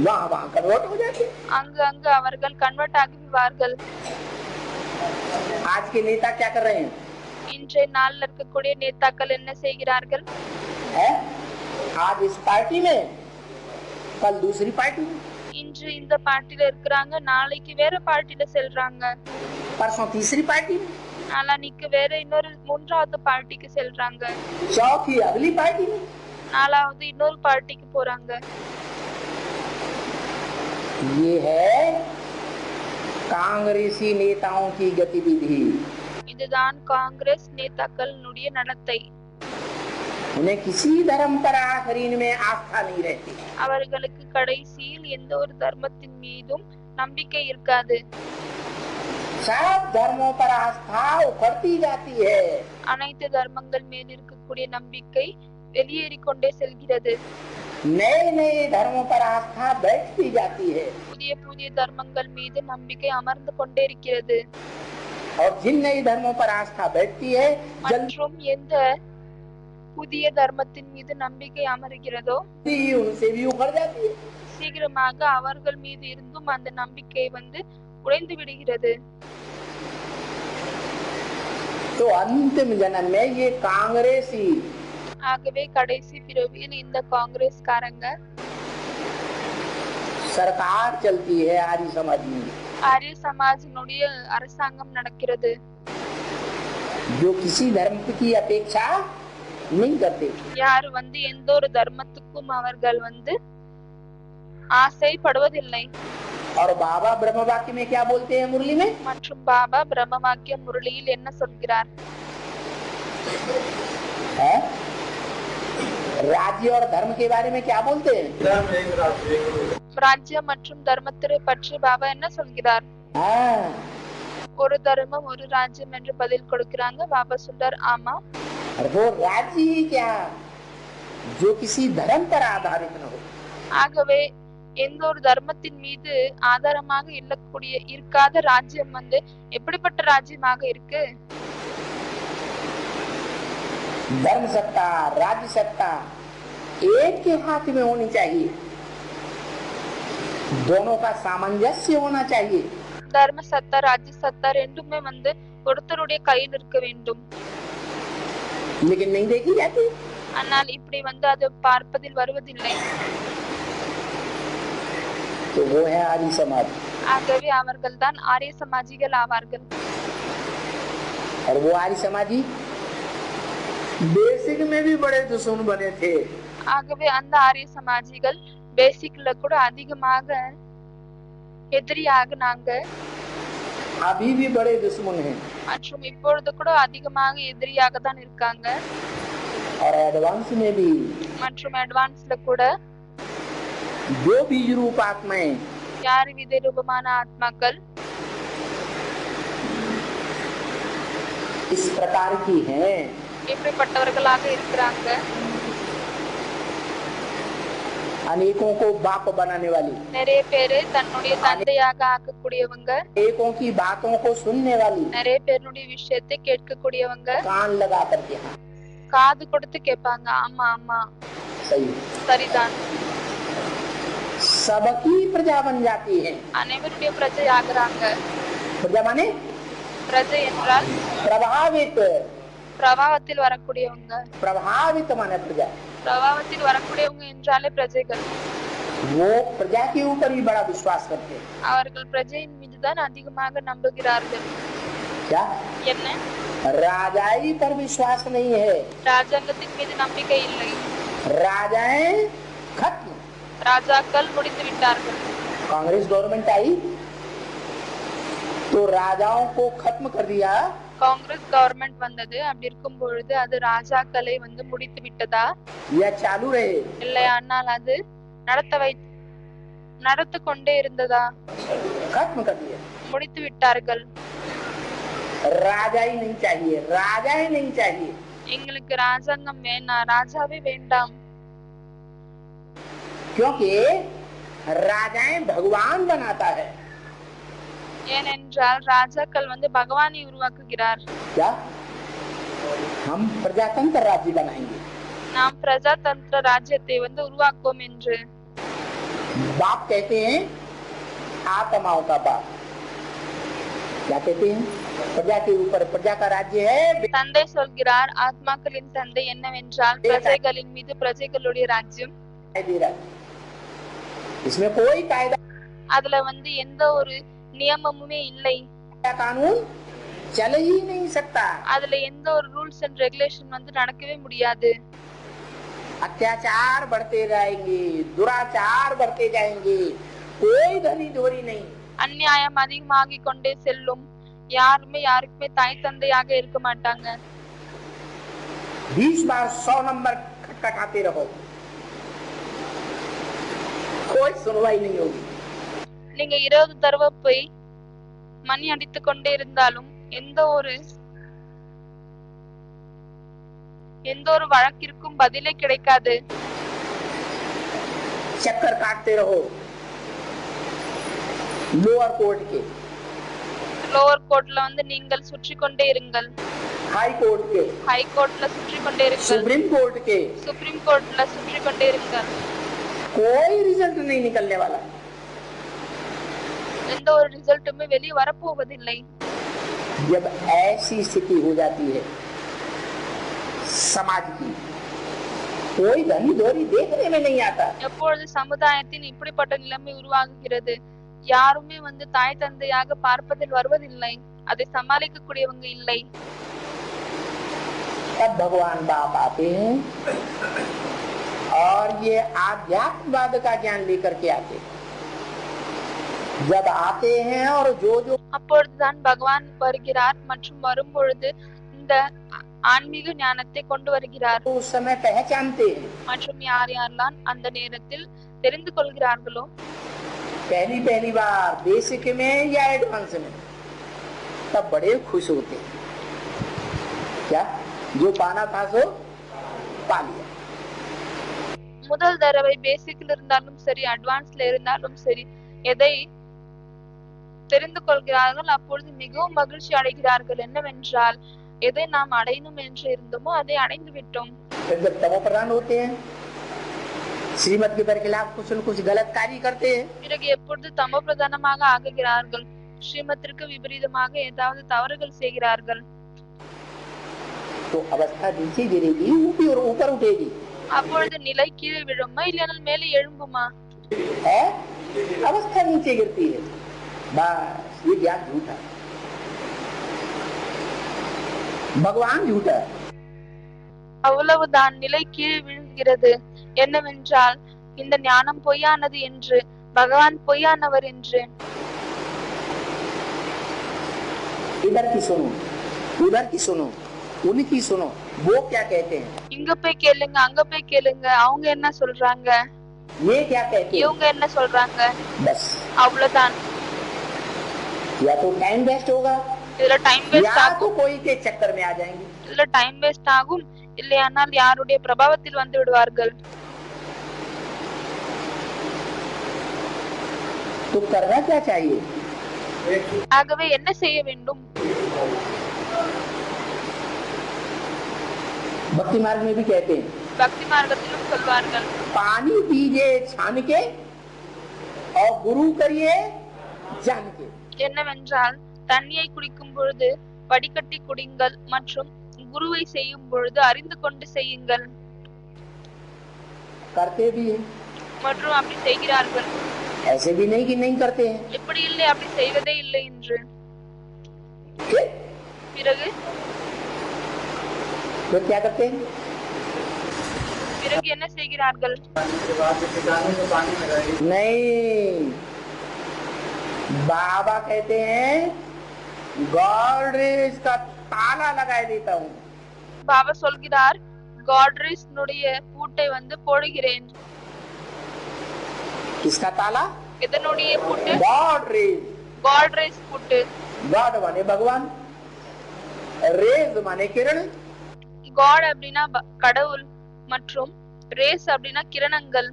वहाँ वहाँ कन्वर्ट हो जाते हैं। அங்கு அங்கு அவர்கள் கன்வெர்ட் ஆகி விடுவார்கள். आज के नेता क्या कर रहे हैं? இன்றைய நாளில் இருக்கக்கூடிய நேதாக்கள் என்ன செய்கிறார்கள்? है? आज इस पार्टी में, कल दूसरी पार्टी में, இன்று இந்த பார்ட்டில இருக்கிறாங்க, நாளைக்கு வேற பார்ட்டில செல்றாங்க, परसों तीसरी पार्टी में, நாளானிக்கு வேற இன்னொரு மூன்றாவது பார்ட்டிக்கு செல்றாங்க, चौथी अगली पार्टी में। நாலாவது இன்னொரு பார்ட்டிக்கு போறாங்க. ये है कांग्रेसी नेताओं की गतिविधि। இதுதான் காங்கிரஸ் நேதாக்களுடைய நடத்தை. उन्हें किसी धर्म पर आखिरीन में आस्था नहीं रहती। அவர்களுக்கு கடைசியில் எந்த ஒரு தர்மத்தின் மீதும் நம்பிக்கை இருக்காது. सब धर्मों पर आस्था उखड़ती जाती है। அனைத்து தர்மங்கள் மேல் இருக்கக்கூடிய நம்பிக்கை வெளியேறிக் கொண்டே செல்கிறது. नए नए धर्मों पर आस्था बैठती जाती है। புதிய புதிய தர்மங்கள் மீது நம்பிக்கை அமர்ந்து கொண்டே இருக்கிறது. और जिन नए धर्मों पर आस्था बैठती है, மற்றும் எந்த புதிய தர்மத்தின் மீது நம்பிக்கை அமர்கிறதோ जल्दी उनसे भी उखड़ जाती है। சீக்கிரமாக அவர்கள் மீது இருந்தும் அந்த நம்பிக்கை வந்து உடைந்து விடுகிறது. तो अंतिम जन्म में ये कांग्रेसी ஆகவே கடைசி பிறவியில் இந்த காங்கிரஸ்காரங்க सरकार चलती है आर्य समाज में, ஆரிய சமாஜினுடைய அரசாங்கம் நடக்கிறது. जो किसी धर्म की अपेक्षा नहीं करते। யாரு வந்து எந்த ஒரு தர்மத்துக்கும் அவர்கள் வந்து ஆசைப்படுவதில்லை. और बाबा ब्रह्म वाक्य में क्या बोलते हैं मुरली में? மற்றும் பாபா பிரம்ம வாக்கிய முரளியில் என்ன சொல்கிறார்? है? राज्य और धर्म के बारे में क्या बोलते हैं? धर्म एक राष्ट्र एक ராஜ்யம் மற்றும் தர்மத்தை பற்றி பாபா என்ன சொல்கிறார்? हाँ, ஒரு தர்மம் ஒரு ராஜ்யம் என்று பதில் கொடுக்கறாங்க. பாபா சொல்றார் ஆமா. और वो राज्य ही क्या जो किसी धर्म पर आधारित न हो। ஆகவே எந்த ஒரு தர்மத்தின் மீது ஆதாரமாக இருக்காத ராஜ்யம் வந்து எப்படிப்பட்ட ராஜ்யமாக இருக்கு? धर्म सत्ता राज्य सत्ता एक के हाथ में होनी चाहिए, दोनों का सामंजस्य होना चाहिए। தர்ம சத்தா ராஜ்ய சத்தா ரெண்டுமே வந்து ஒருத்தருடைய கையில் இருக்க வேண்டும். लेकिन नहीं देखी जाती। ஆனால் இப்படி வந்து அது பார்ப்பதில் வருவதில்லை. तो वो है आर्य समाज। ஆகவே அவர்கள் தான் ஆரிய சமாஜிகள் ஆவார்கள். और वो आर्य समाजी बेसिक में भी बड़े दुश्मन बने थे। ஆகவே அந்த ஆரிய சமாஜிகள் பேசிக்ல கூட அதிகமாக எதிரியாகினாங்க. अभी भी बड़े दुश्मन हैं மற்றும் இப்பொழுது கூட அதிகமாக எதிரியாக தான் இருக்காங்க. और एडवांस में भी மற்றும் அட்வான்ஸ்ல கூட जो बीज रूप आत्माएं யார் விதை ரூபமான ஆத்மாக்கள் इस प्रकार की हैं, இப்படிப்பட்டவர்களாக இருக்கிறாங்க. अनेकों को बाप बनाने वाली, நிறைய பேரு தன்னுடைய தந்தையாக ஆக்கக்கூடியவங்க, अनेकों की बातों को सुनने वाली, நிறைய பேருடைய விஷயத்தை கேட்கக்கூடியவங்க, कान लगा करके हाँ காது கொடுத்து கேட்பாங்க. ஆமா ஆமா सही, சரிதான். सबकी प्रजा बन जाती है। அனைவருடைய பிரஜை ஆகுறாங்க. प्रजा माने பிரஜை என்றால் प्रभावित, பிரபாவத்தில் வரக்கூடியவங்க. प्रभावित माने प्रजा, பிரபாவத்தில் வரக்கூடியவங்க என்றாலே பிரஜைகள். वो प्रजा के ऊपर ही बड़ा विश्वास करते हैं। அவர்கள் பிரஜையின் மீதுதான் அதிகமாக நம்புகிறார்கள். क्या என்ன? राजाई पर विश्वास नहीं है, ராஜாங்கத்தின் மீது நம்பிக்கை இல்லை. राजाएं खत्म। ராஜாக்கள் முடித்து விட்டார்கள். कांग्रेस गवर्नमेंट आई तो राजाओं को खत्म कर दिया, காங்கிரஸ் கவர்மெண்ட் வந்தது. அப்படி இருக்கும் பொழுது அது ராஜாக்களை வந்து முடித்து விட்டதா या चालू रहे? இல்லை, ஆனால் அது நடத்து கொண்டே இருந்ததா? खत्म कर दिया। முடித்து விட்டார்கள். राजाई नहीं चाहिए, राजाएं नहीं चाहिए। எங்களுக்கு ராஜாங்கம் வேண்டாம், ராஜாவே வேண்டாம். क्योंकि राजाएं भगवान बनाता है। ஏனென்றால் ராஜாக்கள் வந்து பகவானை உருவாக்குகிறார். क्या हम प्रजातंत्र राज्य बनाएंगे? நாம் பிரஜாதந்திர ராஜ்யத்தை வந்து உருவாக்குவோம் என்று बाप कहते हैं आत्माओं का बाप। क्या कहते हैं? प्रजा के ऊपर प्रजा का राज्य है। தந்தை சொல்கிறார் ஆத்மாக்களின் தந்தை என்னவென்றால் பிரஜைகளின் மீது பிரஜைகளுடைய ராஜ்யம். इसमें कोई कायदा அதுல வந்து எந்த ஒரு நியமமுமே இல்லை. कानून चल ही नहीं सकता। அதுல எந்த ஒரு ரூல்ஸ் அண்ட் ரெகுலேஷன் வந்து நடக்கவே முடியாது. अत्याचार बढ़ते जाएंगे, दुराचार बढ़ते जाएंगे, कोई धनी धोरी नहीं। அநியாயம் அதிகமாகிக் கொண்டே செல்லும். யாருமே யாருக்குமே தாய் தந்தையாக இருக்க மாட்டாங்க. 20 बार 100 नंबर खटखटाते रहो, कोई सुनवाई नहीं होगी। நீங்க 20 தடவை போய் மணி அடித்துக் கொண்டே இருந்தாலும் எந்த ஒரு வழக்கிற்கும் பதிலே கிடைக்காது. चक्कर काटते रहो लोअर कोर्ट के, லோவர் கோர்ட்ல வந்து நீங்கள் சுற்றி கொண்டே இருங்கள், हाई कोर्ट के, ஹை கோர்ட்ல சுற்றி கொண்டே இருங்கள், सुप्रीम कोर्ट के, சுப்ரீம் கோர்ட்ல சுற்றி கொண்டே இருங்கள். कोई रिजल्ट नहीं निकलने वाला। எந்த ஒரு ரிசல்ட்டுமே வெளியே வரப்போவதில்லை. जब ऐसी स्थिति हो जाती है समाज की, कोई धनी धोरी देखने में नहीं आता। எப்பொழுது சமுதாயத்தின் இப்படிப்பட்ட நிலைமை உருவாகுகிறது, யாருமே வந்து தாய் தந்தையாக பார்ப்பதில் வருவதில்லை, அதை சமாளிக்க கூடியவங்க இல்லை. तब भगवान बाप आते हैं और ये आध्यात्मवाद का ज्ञान लेकर के आते हैं। जब आते हैं और जो அப்பொழுதுதான் பகவான் வருகிறார் மற்றும் வரும்பொழுது இந்த ஆன்மீக ஞானத்தை கொண்டு வருகிறார். उस समय पहचानते हैं, மற்றும் யார் யாரெல்லாம் அந்த நேரத்தில் தெரிந்து கொள்கிறார்களோ, पहली बार बेसिक में या एडवांस में, तब बड़े खुश होते हैं। क्या जो पाना था सो पा लिया। முதல் தடவை பேசிக்ல இருந்தாலும் சரி அட்வான்ஸ்ல இருந்தாலும் சரி எதை தெரிந்து கொள்கிறார்கள் அப்பொழுது மிகவும் மகிழ்ச்சி அடைகிறார்கள். என்னவென்றால் எதை நாம் அடையணும் என்று இருந்தோமோ அதை அடைந்து விட்டோம். फिर जब तमो प्रधान होते हैं, श्रीमत के बरखिलाफ कुछ न कुछ गलत कार्य करते हैं, பிறகு எப்பொழுது தமோ பிரதானமாக ஆகுகிறார்கள், ஸ்ரீமத்திற்கு விபரீதமாக ஏதாவது தவறுகள் செய்கிறார்கள், तो अवस्था नीचे गिरेगी, ऊपर उठेगी। அப்பொழுது நிலை கீழே விழுமா இல்லையானால் மேலே எழும்புமா? है अवस्था नीचे गिरती है। बस ये ज्ञान झूठा, भगवान झूठा। அவ்வளவுதான், நிலை கீழே விழுகிறது. என்னவென்றால் இந்த ஞானம் பொய்யானது என்று, பகவான் பொய்யானவர் என்று. इधर की सुनो, उधर की सुनो, उनकी सुनो, वो क्या कहते हैं, இங்க போய் கேளுங்க, அங்க போய் கேளுங்க, அவங்க என்ன சொல்றாங்க, ये क्या कहते हैं, இவங்க என்ன சொல்றாங்க, बस அவ்வளவுதான். या तो टाइम वेस्ट होगा இதுல டைம் வேஸ்ட் या ஆகும், तो कोई के चक्कर में आ जाएंगे। இதுல டைம் வேஸ்ட் ஆகும், இல்லையானால் யாருடைய பிரபாவத்தில் வந்து விடுவார்கள். तो करना क्या चाहिए, ஆகவே என்ன செய்ய வேண்டும்? भक्ति मार्ग में भी कहते हैं, பக்தி மார்க்கத்திலும் சொல்வார்கள், पानी पीजिए छान के और गुरु करिए जान के। என்னவென்றால் தண்ணியை குடிக்கும் பொழுது வடிகட்டி குடிங்கள் மற்றும் குருவை செய்யும் பொழுது அறிந்து கொண்டு செய்யுங்கள். करते भी हैं, மற்றும் அப்படி செய்கிறார்கள். ऐसे भी नहीं कि नहीं करते हैं। இப்படி இல்லை, அப்படி செய்வதே இல்லை என்று. फिर பிறகு क्या करते हैं, பிறகு என்ன செய்கிறார்கள்? नहीं, बाबा कहते हैं गॉडरेज का ताला लगा देता हूँ। பாபா சொல்கிறார், காட்ரேஜ் பூட்டை வந்து போடுகிறேன். किसका ताला, எதனுடைய பூட்டு? गॉडरेज। காட்ரேஜ் பூட்டு. गॉड माने भगवान, रेज माने किरण, காட் அப்படின்னா கடவுள் மற்றும் ரேஸ் அப்படின்னா கிரணங்கள்,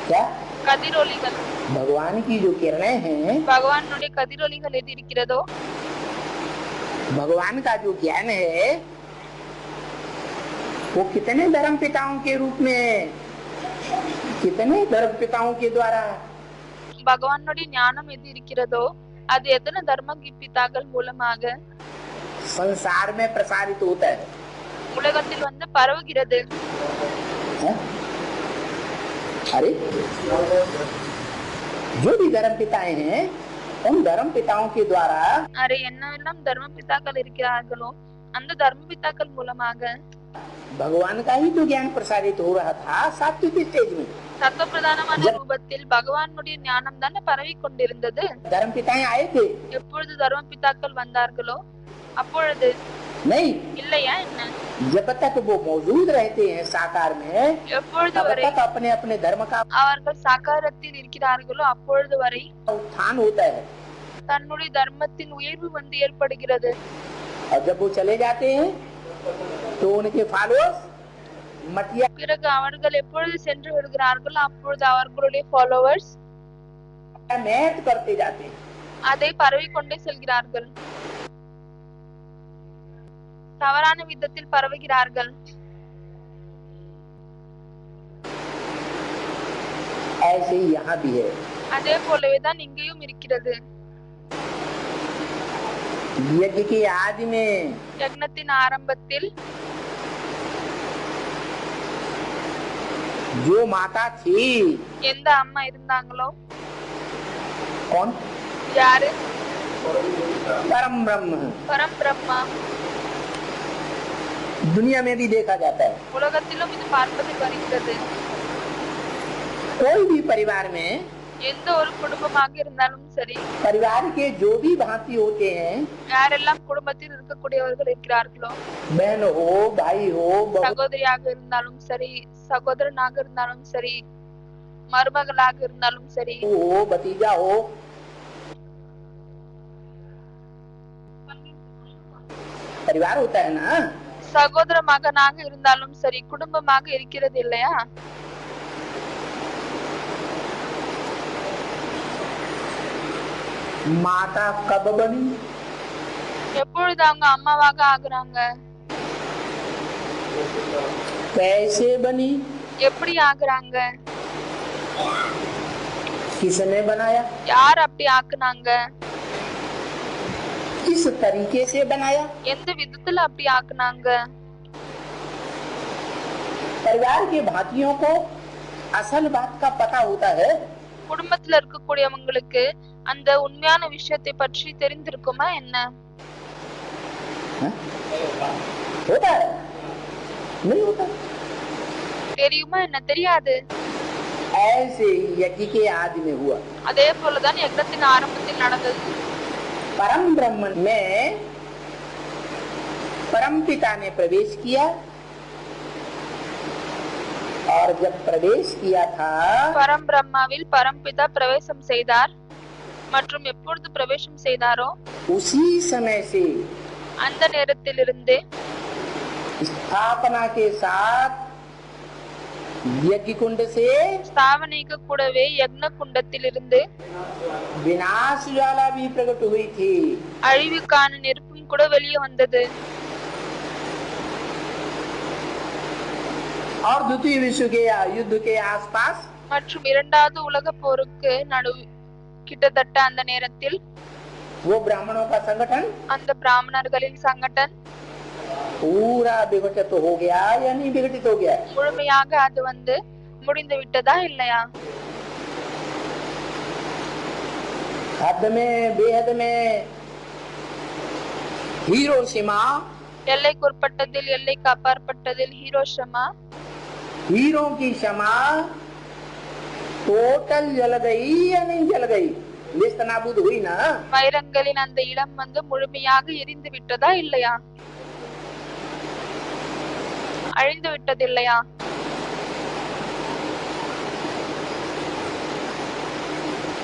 क्या கதிரொளிகள். भगवान की जो किरणें हैं, பகவானுடைய கதிரொளிகள் எது இருக்கிறதோ, भगवान का जो ज्ञान है, वो कितने धर्म पिताओं के रूप में, कितने धर्म पिताओं के द्वारा பகவானுடைய ஞானம் எது இருக்கிறதோ அது எத்தனை தர்ம பிதாக்கள் மூலமாக संसार में प्रसारित होता है। உலகத்தில் வந்து பரவுகிறது. है? अरे जो भी धर्म पिताएं हैं, उन धर्म पिताओं के द्वारा அரை என்னெல்லாம் தர்ம பிதாக்கள் இருக்கிறார்களோ அந்த தர்ம பிதாக்கள் மூலமாக भगवान का ही जो ज्ञान प्रसारित हो रहा था सात्विक स्टेज में। சத்துவ பிரதானமான ரூபத்தில் பகவானுடைய ஞானம் தானே பரவி கொண்டிருந்தது. धर्म पिताएं आए थे, எப்பொழுது தர்ம பிதாக்கள் வந்தார்களோ அப்பொழுது नहीं, இல்லையா என்ன? जब तक वो मौजूद रहते हैं साकार में, எப்பொழுது तब வரை तक अपने अपने धर्म का அவர்கள் சாக்காரத்தில் இருக்கிறார்களோ அப்பொழுது வரை उत्थान होता है। தன்னுடைய தர்மத்தின் உயர்வு வந்து ஏற்படுகிறது. और जब वो चले जाते हैं तो उनके फॉलोअर्स मटिया பிறகு அவர்கள் எப்பொழுது சென்று விடுகிறார்களோ அப்பொழுது அவர்களுடைய ஃபாலோவர்ஸ் मैथ करते जाते हैं। அதை பரவி கொண்டே செல்கிறார்கள், தவறான விதத்தில் பரவுகிறார்கள். ऐसे ही यहाँ भी है। அதே போலவேதான் இங்கேயும் இருக்கிறது. यज्ञ के आदि में யக்னத்தின் ஆரம்பத்தில் जो माता थी, எந்த அம்மா இருந்தாங்களோ, कौन, யாரு? परम ब्रह्म, பரம் பிரம்மா. दुनिया में भी देखा जाता है। உலகத்திலும் இது பார்ப்பது வருகிறது. कोई भी परिवार में, எந்த ஒரு குடும்பமாக இருந்தாலும் சரி, परिवार के जो भी भांति होते हैं, யாரெல்லாம் குடும்பத்தில் இருக்கக்கூடியவர்கள் இருக்கிறார்களோ, बहन हो, भाई हो, बहू சகோதரியாக இருந்தாலும் சரி, சகோதரனாக இருந்தாலும் சரி, மருமகளாக இருந்தாலும் சரி, हो, भतीजा हो, परिवार होता है ना। சகோதர மகனாக இருந்தாலும் சரி, குடும்பமாக இருக்கிறது இல்லையா? माता कब बनी, எப்பொழுது அவங்க அம்மாவாக ஆகுறாங்க? कैसे बनी, எப்படி ஆகுறாங்க? किसने बनाया, யார் அப்படி ஆக்குனாங்க? किस तरीके से बनाया। எந்த விதத்துல அப்படி ஆக்குனாங்க? परिवार के भातियों को असल बात का पता होता है। குடும்பத்துல இருக்கக்கூடியவங்களுக்கு அந்த உண்மையான விஷயத்தை பற்றி தெரிந்திருக்குமா என்ன? होता है, नहीं होता। தெரியுமா என்ன? தெரியாது. ऐसे ही यज्ञ के आदि में हुआ। அதே போலதான் யக்ஞத்தின் ஆரம்பத்தில் நடந்தது. परम ब्रह्म में परम पिता ने प्रवेश किया, और जब प्रवेश किया था பரம் பிரம்மாவில் பரம்பிதா பிரவேசம் செய்தார். மற்றும் எப்பொழுது பிரவேசம் செய்தாரோ उसी समय से அந்த நேரத்திலிருந்து स्थापना के साथ यज्ञ कुंड से ஸ்தாபனைக்கு கூடவே யக்ஞ குண்டத்திலிருந்து विनाश ज्वाला भी प्रकट हुई थी। அழிவுக்கான நெருப்பும் கூட வெளியே வந்தது. और द्वितीय विश्व के युद्ध के आसपास மற்றும் இரண்டாவது உலக போருக்கு கிட்டத்தட்ட அந்த நேரத்தில் वो ब्राह्मणों का संगठन அந்த பிராமணர்களின் சங்கடன் पूरा विघटित हो गया या नहीं विघटित हो गया। முழுமையாக அது முடிந்து விட்டதா இல்லையா? हद में बेहद में हिरोशिमा, எல்லைக்குட்பட்டதில் எல்லைக்கு அப்பாற்பட்டதில் ஹீரோஷிமா, हीरो की क्षमा टोटल जल गई या नहीं जल गई, निस्तनाबूद हुई ना। வைரங்களின் அந்த இடம் முழுமையாக எரிந்து விட்டதா இல்லையா? அழிந்து விட்டது இல்லையா?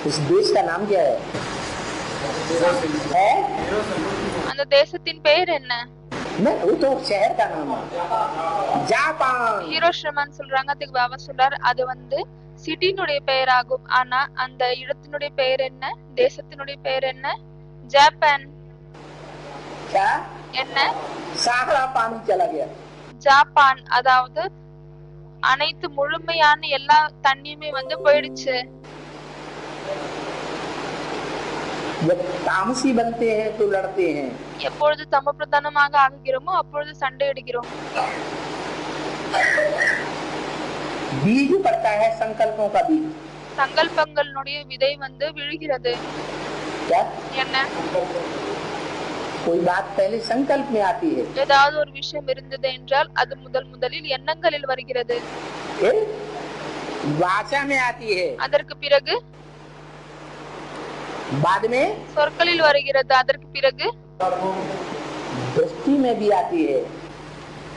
इस देश का नाम क्या है? அந்த தேசத்தின் பெயர் என்ன? नहीं, वो तो शहर का नाम है, जापान। ஹீரோஷிமான்னு சொல்றாங்க. அதுக்கு பாபா சொல்றார் அது சிட்டினுடைய பெயர் ஆகும். ஆனா அந்த இடத்தினுடைய பெயர் என்ன? தேசத்தினுடைய பெயர் என்ன? ஜப்பான். क्या? என்ன? सारा पानी चला गया। ஜப்பான் அதாவது அனைத்து முழுமையான எல்லா தண்ணியுமே போயிடுச்சு. जब तामसी बनते हैं तो लड़ते हैं। எப்பொழுது தம பிரதானமாக ஆகுகிறோமோ அப்பொழுது சண்டையிடுகிறோம். बीज पड़ता है संकल्पों का बीज। சங்கல்பங்களுடைய விதை விழுகிறது. क्या? என்ன? कोई बात पहले संकल्प में आती है, ஏதாவது ஒரு விஷயம் இருந்தது என்றால் அது முதலில் எண்ணங்களில் வருகிறது. वाचा में आती है, அதற்கு பிறகு बाद में சொற்களில் வருகிறது. அதற்கு பிறகு दृष्टि में भी आती है,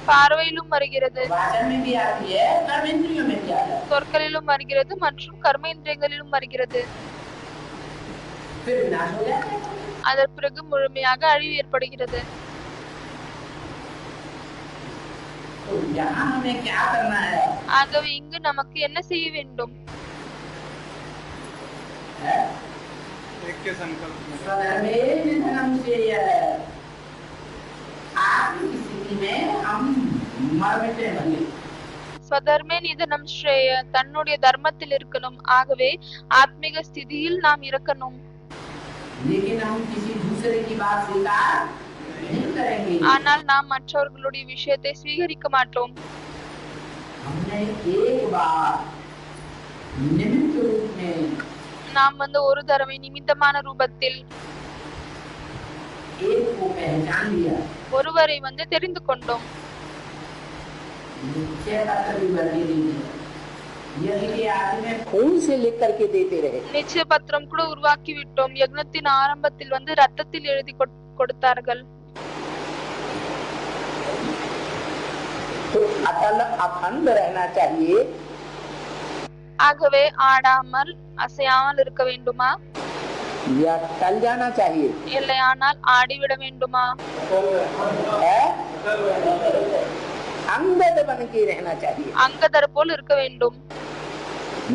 பார்வையிலும் வருகிறது. वाचन में भी आती है, कर्मेंद्रियों में भी आती है, சொற்களிலும் வருகிறது மற்றும் கர்மேந்திரியங்களிலும் வருகிறது. फिर विनाश हो जाता है। அதற்கு பிறகு முழுமையாக அழிவு ஏற்படுகிறது. तो यहाँ हमें क्या करना है? ஆகவே இங்கு நமக்கு என்ன செய்ய வேண்டும்? एक के संकल्प में स्वधर्मे निधनम श्रेय। आत्मिक स्थिति में हम मर मिटे बने। ஸ்வதர்மே நிதனம் ஸ்ரேய, தன்னுடைய தர்மத்தில் இருக்கணும். ஆகவே ஆத்மீக ஸ்திதியில் நாம் இருக்கணும். लेकिन हम किसी दूसरे की बात स्वीकार नहीं करेंगे। ஆனால் நாம் மற்றவர்களுடைய விஷயத்தை ஸ்வீகரிக்க மாட்டோம். हमने एक बार निमित्त रूप में நாம் ஒரு தடவை நிமித்தமான ரூபத்தில் एक को पहचान लिया, ஒருவரை தெரிந்து கொண்டோம். निश्चय पत्र भी भर के दीजिए, यदि के आदि में खून से लिख करके देते रहे நிச்சய பத்திரம் கூட உருவாக்கி விட்டோம். யக்ஞத்தின் ஆரம்பத்தில் ரத்தத்தில் எழுதி கொடுத்தார்கள். तो अटल अखंड रहना चाहिए। ஆகவே ஆடாமல் அசையாமல் இருக்க வேண்டுமா? या टल जाना चाहिए? இல்லையானால் ஆடிவிட வேண்டுமா? है? अंगद बन के रहना चाहिए। அங்கதர் போல் இருக்க வேண்டும்।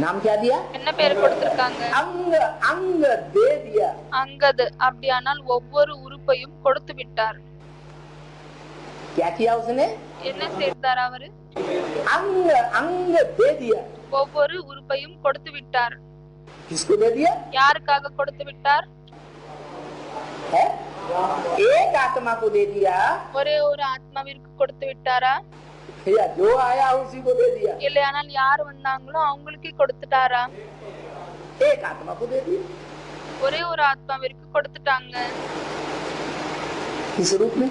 नाम क्या दिया? என்ன பேர் கொடுத்திருக்காங்க? अंग अंग दे दिया। அங்கது அப்படியானால் ஒவ்வொரு உறுப்பையும் கொடுத்து விட்டார்। क्या किया उसने? என்ன செய்தார் அவரு? अंग अंग दे दिया। ஒவ்வொரு உறுப்பையும் கொடுத்து விட்டார்। किसको दे दिया? யாருக்காக கொடுத்து விட்டார்? है? एक आत्मा को दे दिया ஒரே ஒரு ஆத்மாவிற்கு கொடுத்து விட்டாரா? या जो आया उसी को दे दिया? இல்லையானால் யார் வந்தாங்களோ அவங்களுக்கே கொடுத்துட்டாரா? एक आत्मा को दे दिया। ஒரே ஒரு ஆத்மாவிற்கு கொடுத்துட்டாங்க। किस रूप में?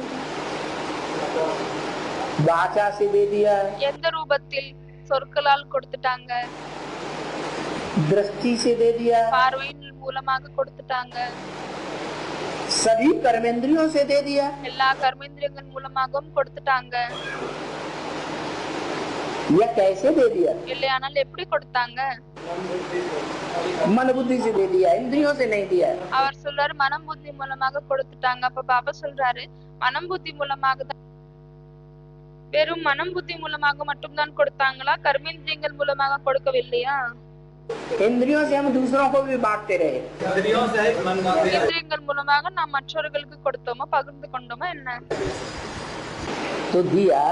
वाचा से दे दिया, எந்த ரூபத்தில்? சொற்களால் கொடுத்துட்டாங்க। दृष्टि से दे दिया, பார்வையின் மூலமாக கொடுத்துட்டாங்க। सभी कर्मेंद्रियों से दे दिया। எல்லா கர்மேந்திரியங்கள் மூலமாகவும் கொடுத்துட்டாங்க। यह कैसे दे दिया? இல்லையானால் எப்படி கொடுத்தாங்க? मन बुद्धि से दे दिया, इंद्रियों से नहीं दिया। அவர் சொல்றாரு மனம் புத்தி மூலமாக கொடுத்துட்டாங்க। அப்ப பாபா சொல்றாரு மனம் புத்தி மூலமாக தான், வெறும் மனம் புத்தி மூலமாக மட்டும்தான் கொடுத்தாங்களா? கர்மேந்திரியங்கள் மூலமாக கொடுக்கவில்லையா? इंद्रियों से हम दूसरों को भी बांटते रहे। इंद्रियों से मन बांधे। இந்திரியங்கள் மூலமாக நாம் மற்றவர்களுக்கு கொடுத்தோமா, பகிர்ந்து கொண்டோமா என்ன? तो दिया।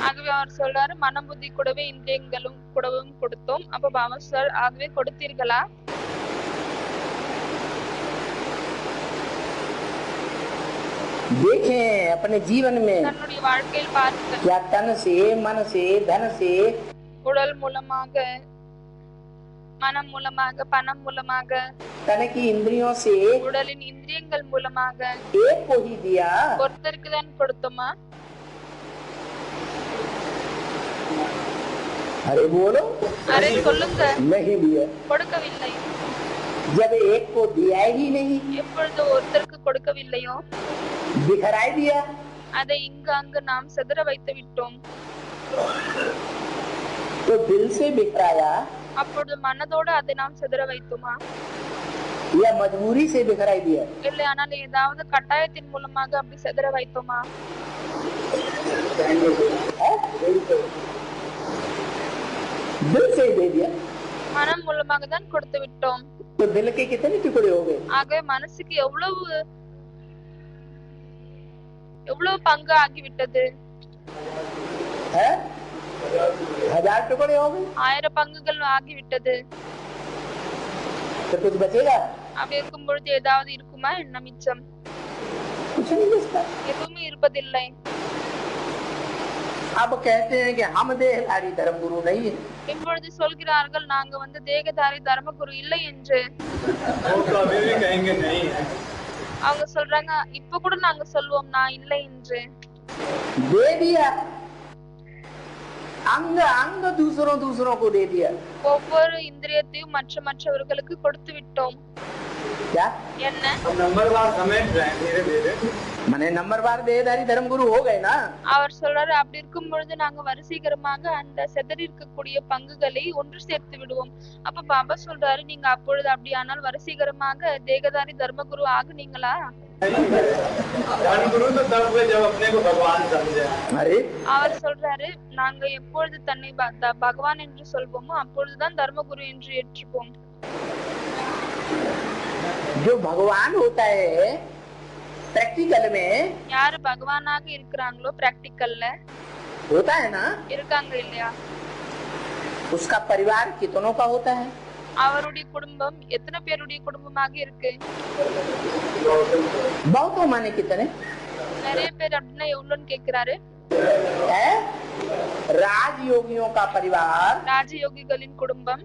ஆகவே அவர் சொல்றாரு மனம் புத்தி கூடவே இந்திரியங்களும் கூடவும் கொடுத்தோம்। அப்ப பாபா சார் ஆகவே கொடுத்தீர்களா? देखें अपने जीवन में தன்னுடைய வாழ்க்கையில் பாருங்கள், क्या तन से, मन से, धन से, உடல் மூலமாக, மனம் மூலமாக, பணம் மூலமாக, तन की इंद्रियों से உடலின் இந்திரியங்கள் மூலமாக एक को ही दिया। ஒருத்தருக்கு தான் கொடுத்தோமா? अरे बोलो, அரே சொல்லுங்க, नहीं दिया। கொடுக்கவில்லை। जब एक को दिया ही नहीं, எப்பொழுது ஒருத்தருக்கு கொடுக்கவில்லையோ बिखराई दिया, அதை இங்கு அங்கு நாம் சிதற வைத்து விட்டோம்। तो दिल से बिखराया அப்பொழுது மனதோடு அதை நாம் சிதற வைத்தோமா? या मजबूरी से बिखराई दिया? இல்லையானால் ஏதாவது கட்டாயத்தின் மூலமாக அப்படி சிதற வைத்தோமா? दिल से ही दे दिया। மனம் மூலமாக தான் கொடுத்து விட்டோம்। तो दिल के कितने टुकड़े हो गए? ஆகவே மனசுக்கு எவ்வளவு எவ்வளவு பங்கு ஆகிவிட்டது? है? 1000 टुकड़े हो गए। 1000 பங்குகள் ஆகிவிட்டது। तो कुछ बचेगा? அப்படி இருக்கும் பொழுது ஏதாவது இருக்குமா என்ன மிச்சம்? कुछ नहीं बचता। எதுவுமே இருப்பதில்லை। अब कहते हैं कि हम देहधारी धर्म गुरु नहीं है। இப்பொழுது சொல்கிறார்கள் நாங்க தேகதாரி தர்மகுரு இல்லை என்று। वो तो अभी भी कहेंगे नहीं है। அவங்க சொல்றாங்க இப்ப கூட நாங்க சொல்வோம் நான் இல்லை என்று। दे दिया, अंग अंग दूसरों को दे दिया। ஒவ்வொரு இந்திரியத்தையும் மற்றவர்களுக்கு கொடுத்து விட்டோம்। क्या? என்ன? नंबरवार समेट रहे हैं धीरे धीरे। मैंने नंबरवार देहधारी धर्म गुरु हो गए ना। அவர் சொல்றாரு அப்படி இருக்கும் பொழுது நாங்க வரிசைகரமாக அந்த செதறி இருக்கக்கூடிய பங்குகளை ஒன்று சேர்த்து விடுவோம்। அப்ப பாபா சொல்றாரு நீங்க அப்பொழுது அப்படியானால் வரிசைகரமாக தேகதாரி தர்மகுரு ஆகுனீங்களா? धर्मगुरु तो तब हुए जब अपने को भगवान समझे। अरे அவர் சொல்றாரு நாங்க எப்பொழுது தன்னை பகவான் என்று சொல்வோமோ அப்பொழுதுதான் தர்மகுரு என்று ஏற்றுப்போம்। जो भगवान होता है प्रैक्टिकल में, யாரு பகவானாக இருக்கிறாங்களோ பிராக்டிக்கல்ல होता है ना, இருக்காங்க இல்லையா? उसका परिवार कितनों का होता है? அவருடைய குடும்பம் எத்தனை பேருடைய குடும்பமாக இருக்கு? बहुतों माने कितने நிறைய பேர் அப்படின்னா எவ்வளவுன்னு கேக்குறாரு। है? राजयोगियों का परिवार, ராஜயோகிகளின் குடும்பம்,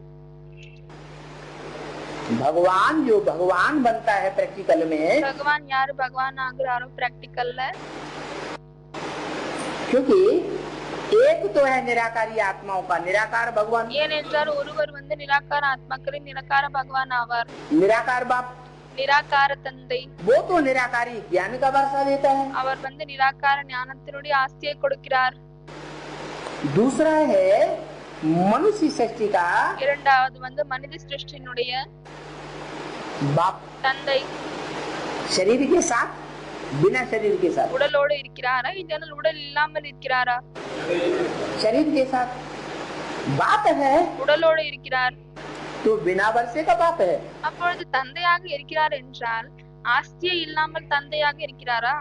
भगवान जो भगवान बनता है प्रैक्टिकल में, பகவான் யாரு பகவான் ஆகுறாரோ பிராக்டிக்கல்ல, क्योंकि एक तो है निराकारी आत्माओं का निराकार भगवान, ஏனென்றால் ஒருவர் நிராகார ஆத்மாக்களின் நிராகார பகவான் ஆவார்। निराकार बाप, நிராகார தந்தை वो तो निराकारी ज्ञान का वर्षा देता है। அவர் நிராகார ஞானத்தினுடைய ஆஸ்தியை கொடுக்கிறார்। दूसरा है मनुष्य सृष्टि का இரண்டாவது மனித சிருஷ்டியினுடைய बाप, தந்தை शरीर के साथ, बिना शरीर के साथ? உடலோடு இருக்கிறாரா இல்லையானால் உடல் இல்லாமல் இருக்கிறாரா? शरीर के साथ। बाप है உடலோடு இருக்கிறார். तो बिना वर्षे का बाप है। அப்பொழுது தந்தையாக இருக்கிறார் என்றால் ஆஸ்தியே இல்லாமல் தந்தையாக இருக்கிறாரா?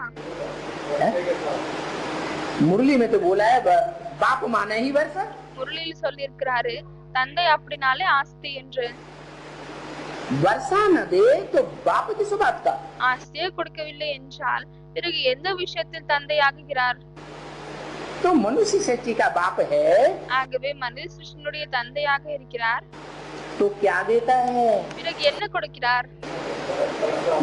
मुरली में तो बोला है बाप माने ही वर्ष। முரளியில் சொல்லி இருக்கிறாரு தந்தை அப்படினாலே ஆஸ்தி என்று. वर्षा न दे तो बाप किस बात का? ஆஸ்தியே கொடுக்கவில்லை என்றால் பிறகு எந்த விஷயத்தில் தந்தையாகிறார்? तो मनुष्य सृष्टि का बाप है ஆகவே மனித சிருஷ்டியினுடைய தந்தையாக இருக்கிறார். तो क्या देता है? பிறகு என்ன கொடுக்கிறார்?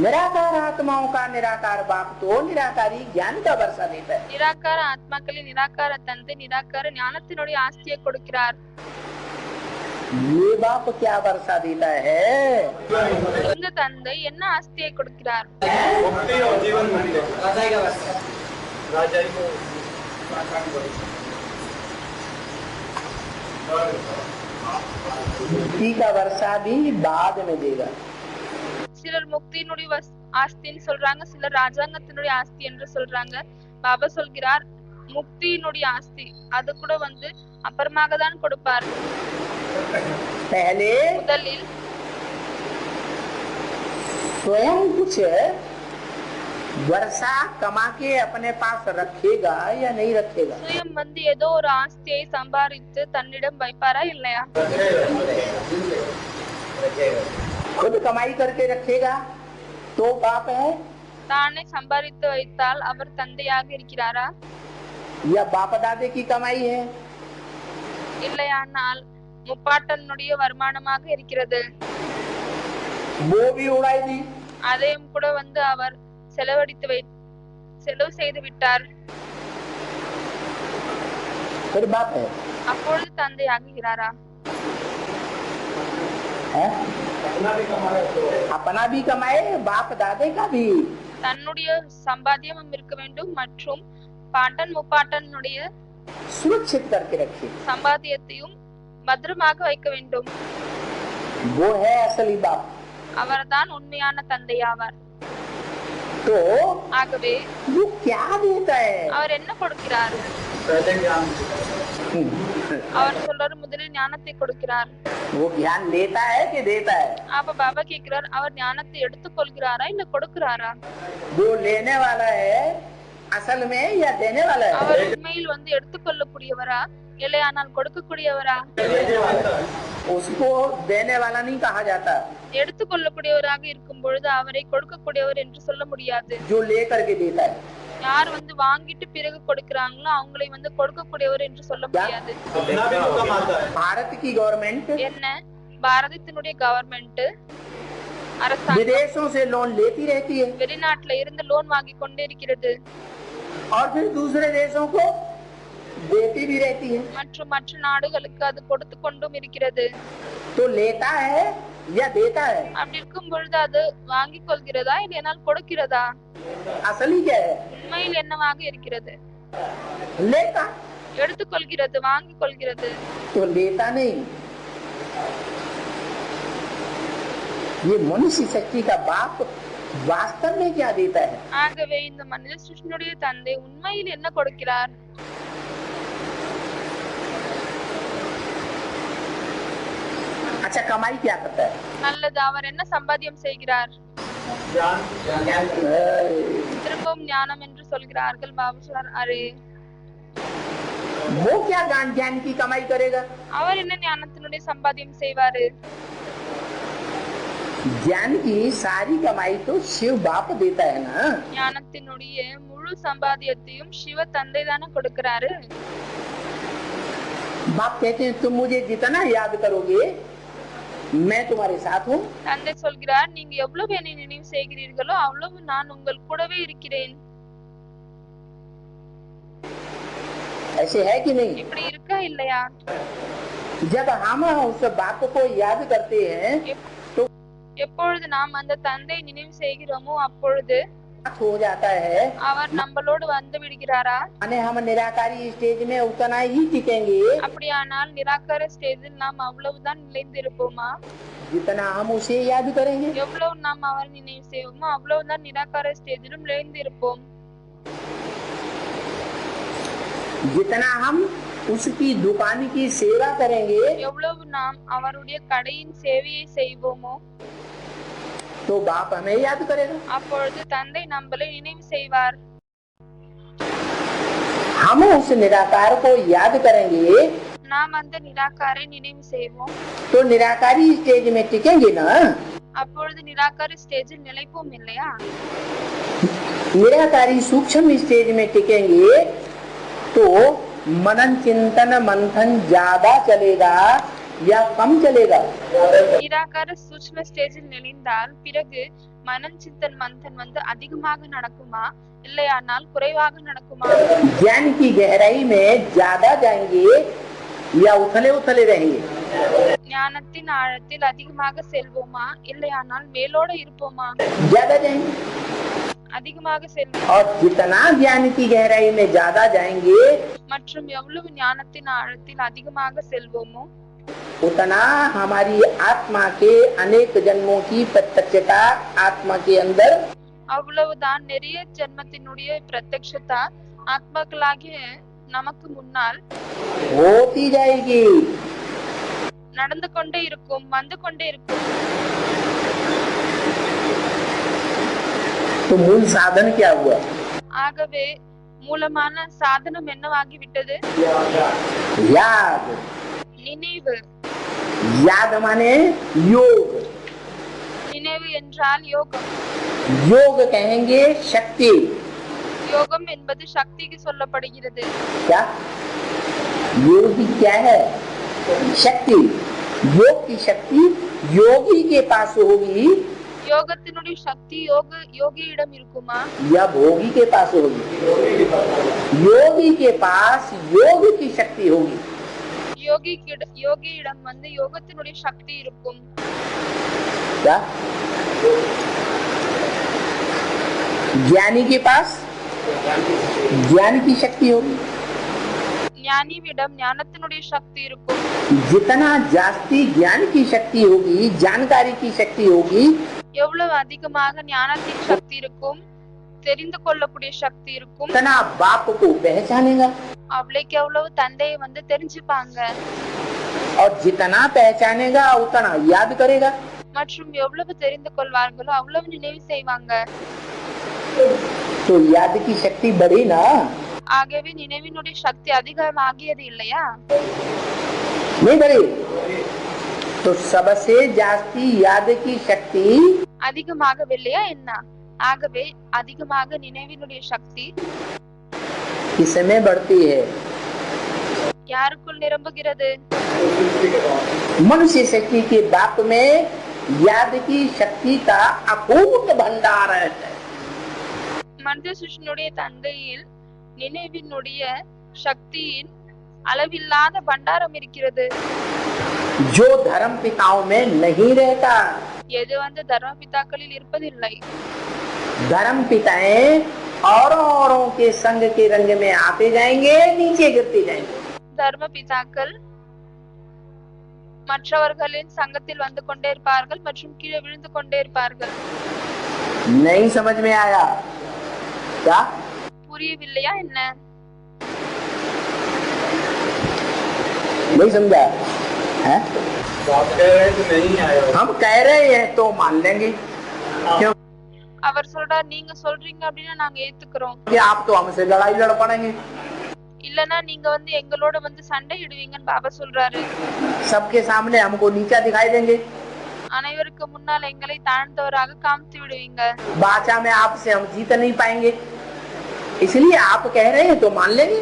निराकार आत्माओं का निराकार बाप तो निराकारी ज्ञान का वर्षा देता है। நிராகார ஆத்மாக்களின் நிராகார தந்தை நிராகார ஞானத்தினுடைய ஆஸ்தியை கொடுக்கிறார். ये बाप क्या वर्षा देता है? இந்த தந்தை என்ன ஆஸ்தியை கொடுக்கிறார்? मुक्ति और जीवन मुक्ति राजा को मुक्ति का वर्षा भी बाद में देगा। சிலர் முக்தியினுடைய ஆஸ்தின்னு சொல்றாங்க, சிலர் ராஜாங்கத்தினுடைய ஆஸ்தி என்று சொல்றாங்க. பாபா சொல்கிறார் முக்தியினுடைய ஆஸ்தி அது கூட அப்புறமாக தான் கொடுப்பார். पहले முதலில் स्वयं कुछ वर्षा कमा के अपने पास रखेगा या नहीं रखेगा? சுயம் ஏதோ ஒரு ஆஸ்தியை சம்பாதித்து தன்னிடம் வைப்பாரா இல்லையா? खुद कमाई करके रखेगा तो बाप है, தானே சம்பாதித்து வைத்தால் அவர் தந்தையாக இருக்கிறாரா? या बाप दादे की कमाई है? இல்லையானால் முப்பாட்டனுடைய வருமானமாக இருக்கிறது. वो भी उड़ाई दी। அதையும் கூட அவர் செலவு செய்து விட்டார். फिर बाप है? அப்பொழுது தந்தை ஆகிறாரா? अपना भी कमाए, बाप दादे का भी। தன்னுடைய சம்பாத்தியமும் இருக்க வேண்டும் மற்றும் பாட்டன் முப்பாட்டனுடைய सुरक्षित करके रखे। சம்பாத்தியத்தையும் பத்திரமாக வைக்க வேண்டும். वो है असली बाप। அவர்தான் உண்மையான தந்தை ஆவார். तो ஆகவே वो क्या देता है? அவர் என்ன கொடுக்கிறார்? पहले ज्ञान அவர் சொல்றாரு முதலில் ஞானத்தை கொடுக்கிறார். वो ज्ञान लेता है कि देता है? அப்ப பாபா கேக்குறார் அவர் ஞானத்தை எடுத்துக்கொள்கிறாரா இல்ல கொடுக்கிறாரா? जो लेने वाला है असल में या देने वाला है? அவர் உண்மையில் எடுத்துக்கொள்ளக்கூடியவரா இல்லையானால் கொடுக்கக்கூடியவரா? उसको देने वाला नहीं कहा जाता। எடுத்துக்கொள்ளக்கூடியவராக இருக்கும் பொழுது அவரை கொடுக்கக்கூடியவர் என்று சொல்ல முடியாது. जो लेकर के देता है। யார் வாங்கிட்டு பிறகு கொடுக்கறாங்களோ அவங்களை கொடுக்கக்கூடியவர் என்று சொல்ல முடியாது. अपना भी तो कमाता है। भारत की गवर्नमेंट என்ன பாரதத்தினுடைய கவர்மெண்ட் அரசாங்கம் विदेशों से लोन लेती रहती है வெளிநாட்டுல இருந்து லோன் வாங்கி கொண்டே இருக்கிறது और फिर दूसरे देशों को देती भी रहती है। மற்றும் மற்ற நாடுகளுக்கு அது கொடுத்து கொண்டும் இருக்கிறது. तो लेता है या देता है? அப்படி இருக்கும் பொழுது அது வாங்கிக் கொள்கிறதா இல்லையானால் கொடுக்கிறதா? असली क्या है? உண்மையில் என்னவாக இருக்கிறது? लेता। எடுத்துக்கொள்கிறது, வாங்கிக் கொள்கிறது. तो लेता नहीं। ये मनुष्य शक्ति का बाप वास्तव में क्या देता है? ஆகவே இந்த மனித சிருஷ்டியுடைய தந்தை உண்மையில் என்ன கொடுக்கிறார்? अच्छा कमाई क्या करता है? நல்லது, அவர் என்ன சம்பாத்தியம் செய்கிறார்? திரும்பவும் ஞானம் என்று சொல்கிறார்கள். பாபா சொல்றார் அரே वो क्या ज्ञान की कमाई करेगा? அவர் என்ன ஞானத்தினுடைய சம்பாத்தியம் செய்வாரு? ज्ञान की सारी कमाई तो शिव बाप देता है ना। ஞானத்தினுடைய முழு சம்பாத்தியத்தையும் சிவ தந்தை தானே கொடுக்கிறாரு. बाप कहते हैं तुम मुझे जितना याद करोगे मैं तुम्हारे साथ हूँ। தந்தை சொல்கிறார் நீங்க எவ்வளவு என்னை நினைவு செய்கிறீர்களோ அவ்வளவு நான் உங்கள் கூடவே இருக்கிறேன். ऐसे है कि नहीं? இப்படி இருக்கா இல்லையா? जब हम उस बाप को याद करते हैं तो எப்பொழுது நாம் அந்த தந்தை நினைவு செய்கிறோமோ அப்பொழுது हो जाता है அவர் நம்மளோடு வந்து விடுகிறாரா? माने हम निराकारी स्टेज में उतना ही टिकेंगे அப்படியானால் நிராகார ஸ்டேஜில் நாம் அவ்வளவுதான் நிலைந்து இருப்போமா? जितना हम उसे याद करेंगे। எவ்வளவு நாம் அவர் நினைவு செய்வோமோ அவ்வளவுதான் நிராகார ஸ்டேஜிலும் நிலைந்து இருப்போம்। जितना हम उसकी दुकान की सेवा करेंगे எவ்வளவு நாம் அவருடைய கடையின் சேவையை செய்வோமோ तो बाप हमें याद करेगा। அப்பொழுது தந்தை நம்மளை நினைவு செய்வார்। हम उस निराकार को याद करेंगे நாம் அந்த நிராகாரை நினைவு செய்வோம்। तो निराकारी स्टेज में टिकेंगे ना। அப்பொழுது நிராகார ஸ்டேஜில் நிலைப்போம் இல்லையா? निराकारी सूक्ष्म स्टेज में टिकेंगे तो मनन चिंतन मंथन ज्यादा चलेगा या कम चलेगा। நிராகார சூட்ச்ம ஸ்டேஜில் நிலைந்தால் பிறகு மனன் சிந்தன் மந்தன் வந்து அதிகமாக நடக்குமா இல்லையானால் குறைவாக நடக்குமா? ज्ञान की गहराई में ज्यादा जाएंगे या उथले उथले रहेंगे। ஞானத்தின் ஆழத்தில் அதிகமாக செல்வோமா இல்லையானால் மேலோட இருப்போமா? ज्यादा जाएंगे। அதிகமாக செல்வோம்। और जितना ज्ञान की गहराई में ज्यादा जाएंगे மற்றும் எவ்வளவு ஞானத்தின் ஆழத்தில் அதிகமாக செல்வோமோ उतना हमारी आत्मा के अनेक जन्मों की प्रत्यक्षता आत्मा के अंदर அவ்வளவுதான் நிறைய ஜென்மத்தினுடைய பிரத்யக்ஷதா ஆத்மாக்களாகிய நமக்கு முன்னால் होती जाएगी। நடந்து கொண்டே இருக்கும், வந்து கொண்டே இருக்கும்। तो मूल साधन क्या हुआ? ஆகவே மூலமான சாதனம் என்னவாகிவிட்டது? याद। நினைவு। याद माने योग। நினைவு என்றால் யோகம்। योग कहेंगे शक्ति। யோகம் என்பது சக்திக்கு சொல்லப்படுகிறது। क्या योगी क्या है? शक्ति। योग की शक्ति योगी के पास होगी யோகத்தினுடைய சக்தி யோகியிடம் இருக்குமா या भोगी के पास होगी? योगी के पास योग की शक्ति होगी। யோகியிடம் வந்து யோகத்தினுடைய சக்தி இருக்கும்। क्या ज्ञानी के पास ज्ञान की शक्ति होगी। ஞானியிடம் ஞானத்தினுடைய சக்தி இருக்கும்। जितना जास्ती ज्ञान की शक्ति होगी जानकारी की शक्ति होगी எவ்வளவு அதிகமாக ஞானத்தின் சக்தி இருக்கும் தெரிந்து கொள்ளக்கூடிய சக்தி இருக்கும் उतना बाप को पहचानेगा அவளுக்கு எவ்வளவு தந்தையை வந்து தெரிஞ்சுப்பாங்க। और जितना पहचानेगा उतना याद करेगा। மற்றும் எவ்வளவு தெரிந்து கொள்வார்களோ அவ்வளவு நினைவு செய்வாங்க। तो याद की शक्ति बढ़ी ना। ஆகவே நினைவினுடைய சக்தி அதிகமாகியது இல்லையா? नहीं बढ़ी। तो सबसे जास्ती याद की शक्ति அதிகமாகவில்லையா என்ன? ஆகவே அதிகமாக நினைவினுடைய சக்தி किसमें बढ़ती है? யாருக்குள் நிரம்புகிறது? मनुष्य शक्ति के बाप में याद की शक्ति का अकूट भंडार है। மனித சிருஷ்டியினுடைய தந்தையில் நினைவினுடைய சக்தியின் அளவில்லாத பண்டாரம் இருக்கிறது। जो धर्म पिताओं में नहीं रहता। எது வந்து தர்ம பிதாக்களில் இருப்பதில்லை। धर्म पिताएं औरों के संग के रंग में आते जाएंगे नीचे गिरते जाएंगे। தர்ம பிதாக்கள் மற்றவர்களின் சங்கத்தில் வந்து கொண்டே இருப்பார்கள் மற்றும் கீழே விழுந்து கொண்டே இருப்பார்கள்। नहीं समझ में आया क्या? புரியவில்லையா என்ன? नहीं समझा है? आप कह रहे हैं तो नहीं आया। हम कह रहे हैं तो मान लेंगे क्यों? அவர் சொல்றார் நீங்க சொல்றீங்க அப்படின்னா நாங்க ஏத்துக்கிறோம்। कि आप तो हमसे लड़ाई लड़ पड़ेंगे। இல்லனா நீங்க வந்து எங்களோட வந்து சண்டை இடுவீங்கன்னு பாபா சொல்றாரு। सबके सामने हमको नीचा दिखाई देंगे। அனைவருக்கு முன்னால் எங்களை தாழ்ந்தவராக காமித்து விடுவீங்க। बाचा में आपसे हम जीत नहीं पाएंगे इसलिए आप कह रहे हैं तो मान लेंगे।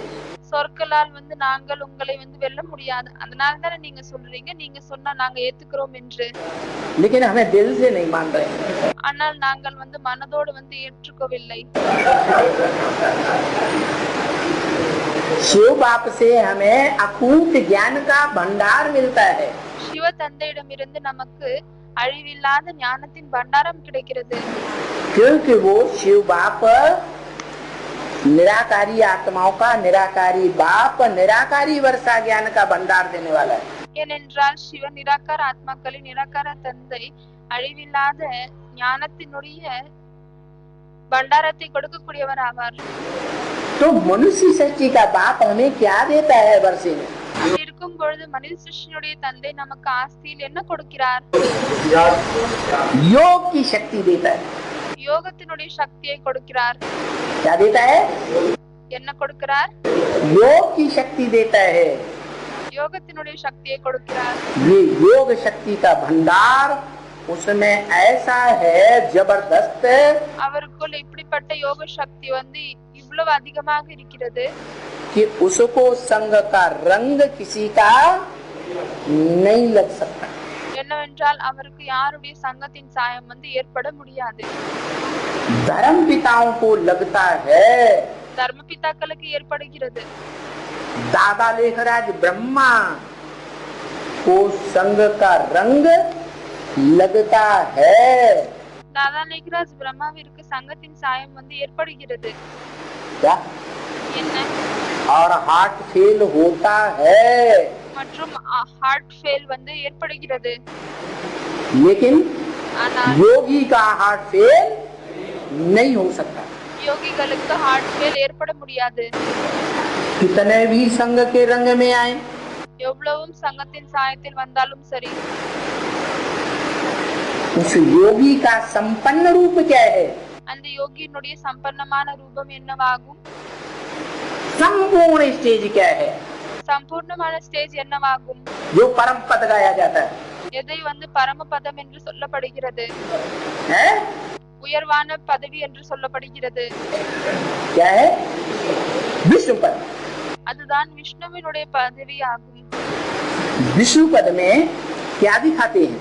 சொற்களால் வந்து நாங்கள் உங்களை வந்து வெல்ல முடியாது அதனால தானே நீங்க சொல்றீங்க நீங்க சொன்னா நாங்க ஏத்துக்கிறோம் என்று। लेकिन हमें दिल से नहीं मान रहे। ஆனால் நாங்கள் வந்து மனதோடு வந்து ஏற்றுக்கவில்லை। शिव बाप से हमें अकूट ज्ञान का भंडार मिलता है। சிவ தந்தையிடமிருந்து நமக்கு அழிவில்லாத ஞானத்தின் பண்டாரம் கிடைக்கிறது. क्योंकि वो शिव बाप निराकारी आत्माओं का निराकारी बाप निराकारी वर्षा ज्ञान का भंडार देने वाला है. ஏனென்றால் சிவன் நிராகார ஆத்மாக்களின் நிராகார தந்தை அழிவில்லாத ஞானத்தினுடைய பண்டாரத்தை கொடுக்கக்கூடியவர் ஆவார். तो मनुष्य सृष्टि का बाप हमें क्या देता है वर्षे में? அப்படி இருக்கும் பொழுது மனித சிருஷ்டியினுடைய தந்தை நமக்கு ஆஸ்தியில் என்ன கொடுக்கிறார்? योग की शक्ति देता है. யோகத்தினுடைய சக்தியை கொடுக்கிறார். क्या देता है? என்ன கொடுக்கிறார்? योग की शक्ति देता है. யோகத்தினுடைய சக்தியை கொடுக்கிறார். ये योग शक्ति का भंडार उसमें ऐसा है जबरदस्त அவருக்குள் இப்படிப்பட்ட யோக சக்தி இவ்வளவு அதிகமாக இருக்கிறது कि उसको संग का रंग किसी का नहीं लग सकता. என்னவென்றால் அவருக்கு யாருடைய சங்கத்தின் சாயம் ஏற்பட முடியாது. धर्म पिताओं को लगता है. தர்ம பிதாக்களுக்கு ஏற்படுகிறது. दादा लेखराज ब्रह्मा को संग का रंग लगता है. தாதா லேக்ராஜ் பிரம்மாவிற்கு சங்கத்தின் சாயம் ஏற்படுகிறது. क्या? என்ன? और हार्ट फेल होता है. மற்றும் ஹார்ட் ஃபெயில் ஏற்படுகிறது. लेकिन ஆனால் योगी का हार्ट फेल नहीं हो सकता. யோகிகளுக்கு ஹார்ட் ஃபெயில் ஏற்பட முடியாது. कितने भी संग के रंग में आए, எவ்வளவும் சங்கத்தின் சாயத்தில் வந்தாலும் சரி, उस योगी का संपन्न रूप क्या है? அந்த யோகியினுடைய சம்பன்னமான ரூபம் என்னவாகும்? संपूर्ण स्टेज क्या है? சம்பூர்ணமான ஸ்டேஜ் என்னவாகும்? जो परम पद गाया जाता है, எதை பரமபதம் என்று சொல்லப்படுகிறது? है? உயர்வான பதவி என்று சொல்லப்படுகிறது. क्या है? विष्णु पद. அதுதான் விஷ்ணுவினுடைய பதவி ஆகும். विष्णु पद में क्या दिखाते हैं?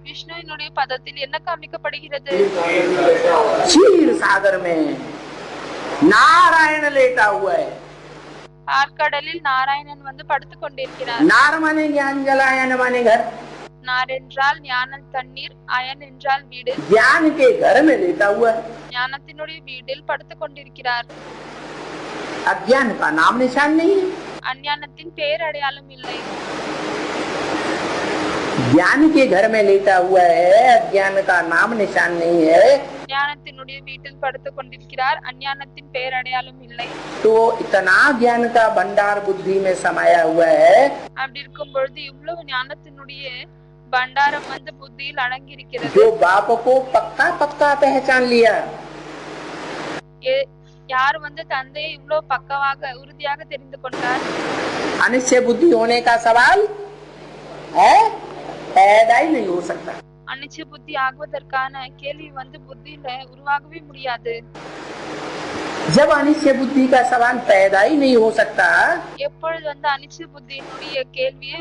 விஷ்ணுவினுடைய பதத்தில் என்ன காமிக்கப்படுகிறது? क्षीर सागर में नारायण लेटा हुआ है. ஆற்கடலில் நாராயணன் படுத்துக் கொண்டிருக்கிறார். नार माने ज्ञान जल, आयन माने घर. நார் என்றால் ஞான தண்ணீர், அயன் என்றால் வீடு. ज्ञान के घर में लेटा हुआ है. ஞானத்தினுடைய வீட்டில் படுத்துக் கொண்டிருக்கிறார். अज्ञान का नाम निशान नहीं है. அஞ்ஞானத்தின் பேரடையாளம் இல்லை. ज्ञान के घर में लेटा हुआ है, अज्ञान का नाम निशान नहीं है. ஞானத்தினுடைய வீட்டில் படுத்துக் கொண்டிருக்கிறார். அஞ்ஞானத்தின் பேரடையாளம் இல்லை. तो इतना ज्ञान का भंडार बुद्धि में समाया हुआ है. அப்படி இருக்கும் பொழுது இவ்வளவு ஞானத்தினுடைய பண்டாரம் புத்தியில் அடங்கி இருக்கிறது. जो बाप को पक्का पक्का पहचान लिया, யார் தந்தையை இவ்வளவு பக்கவாக உறுதியாக தெரிந்து கொண்டார், अनिश्चय बुद्धि होने का सवाल है पैदा ही नहीं हो सकता. அனிச்சய புத்தி ஆகுவதற்கான கேள்வி புத்தியில உருவாகவே முடியாது. जब अनिश्चय बुद्धि का सवाल पैदा ही नहीं हो सकता, எப்பொழுது அனிச்சய புத்தியினுடைய கேள்வியே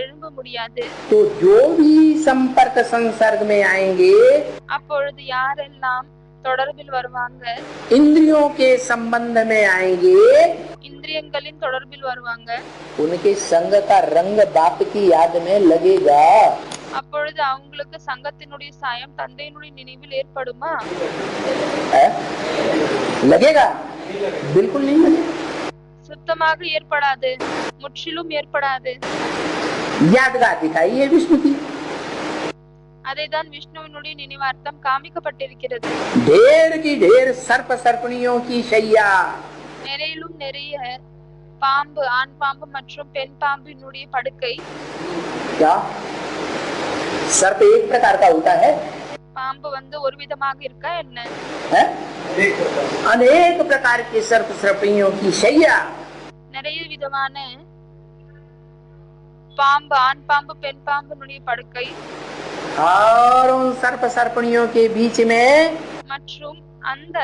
எழும்ப முடியாது, तो जो भी संपर्क संसर्ग में आएंगे, அப்பொழுது யாரெல்லாம் தொடர்பில் வருவாங்க, इंद्रियों के संबंध में आएंगे, இந்திரியங்களின் தொடர்பில் வருவாங்க, उनके संग का रंग बाप की याद में लगेगा. அப்பொழுது அவங்களுக்கு சங்கத்தினுடைய சாயம் தந்தையினுடைய நினைவில் ஏற்படுமா? लगेगा? बिल्कुल नहीं लगेगा. சுத்தமாக ஏற்படாது, முற்றிலும் ஏற்படாது. यादगार दिखाई है विष्णु की. அதைதான் விஷ்ணுவினுடைய நினைவார்த்தம் காமிக்கப்பட்டிருக்கிறது. ढेर की ढेर सर्प सर्पणियों की शैया, நிறையிலும் நிறைய பாம்பு, ஆண் பாம்பு மற்றும் பெண் பாம்பினுடைய படுக்கை. क्या सर्प एक प्रकार का होता है? பாம்பு ஒரு விதமாக இருக்கா என்ன? है? अनेक प्रकार के सर्प सर्पियों की शैया, நிறைய விதமான பாம்பு, ஆண் பாம்பு பெண் பாம்பினுடைய படுக்கை. और उन सर्प सर्पणियों के बीच में மற்றும் அந்த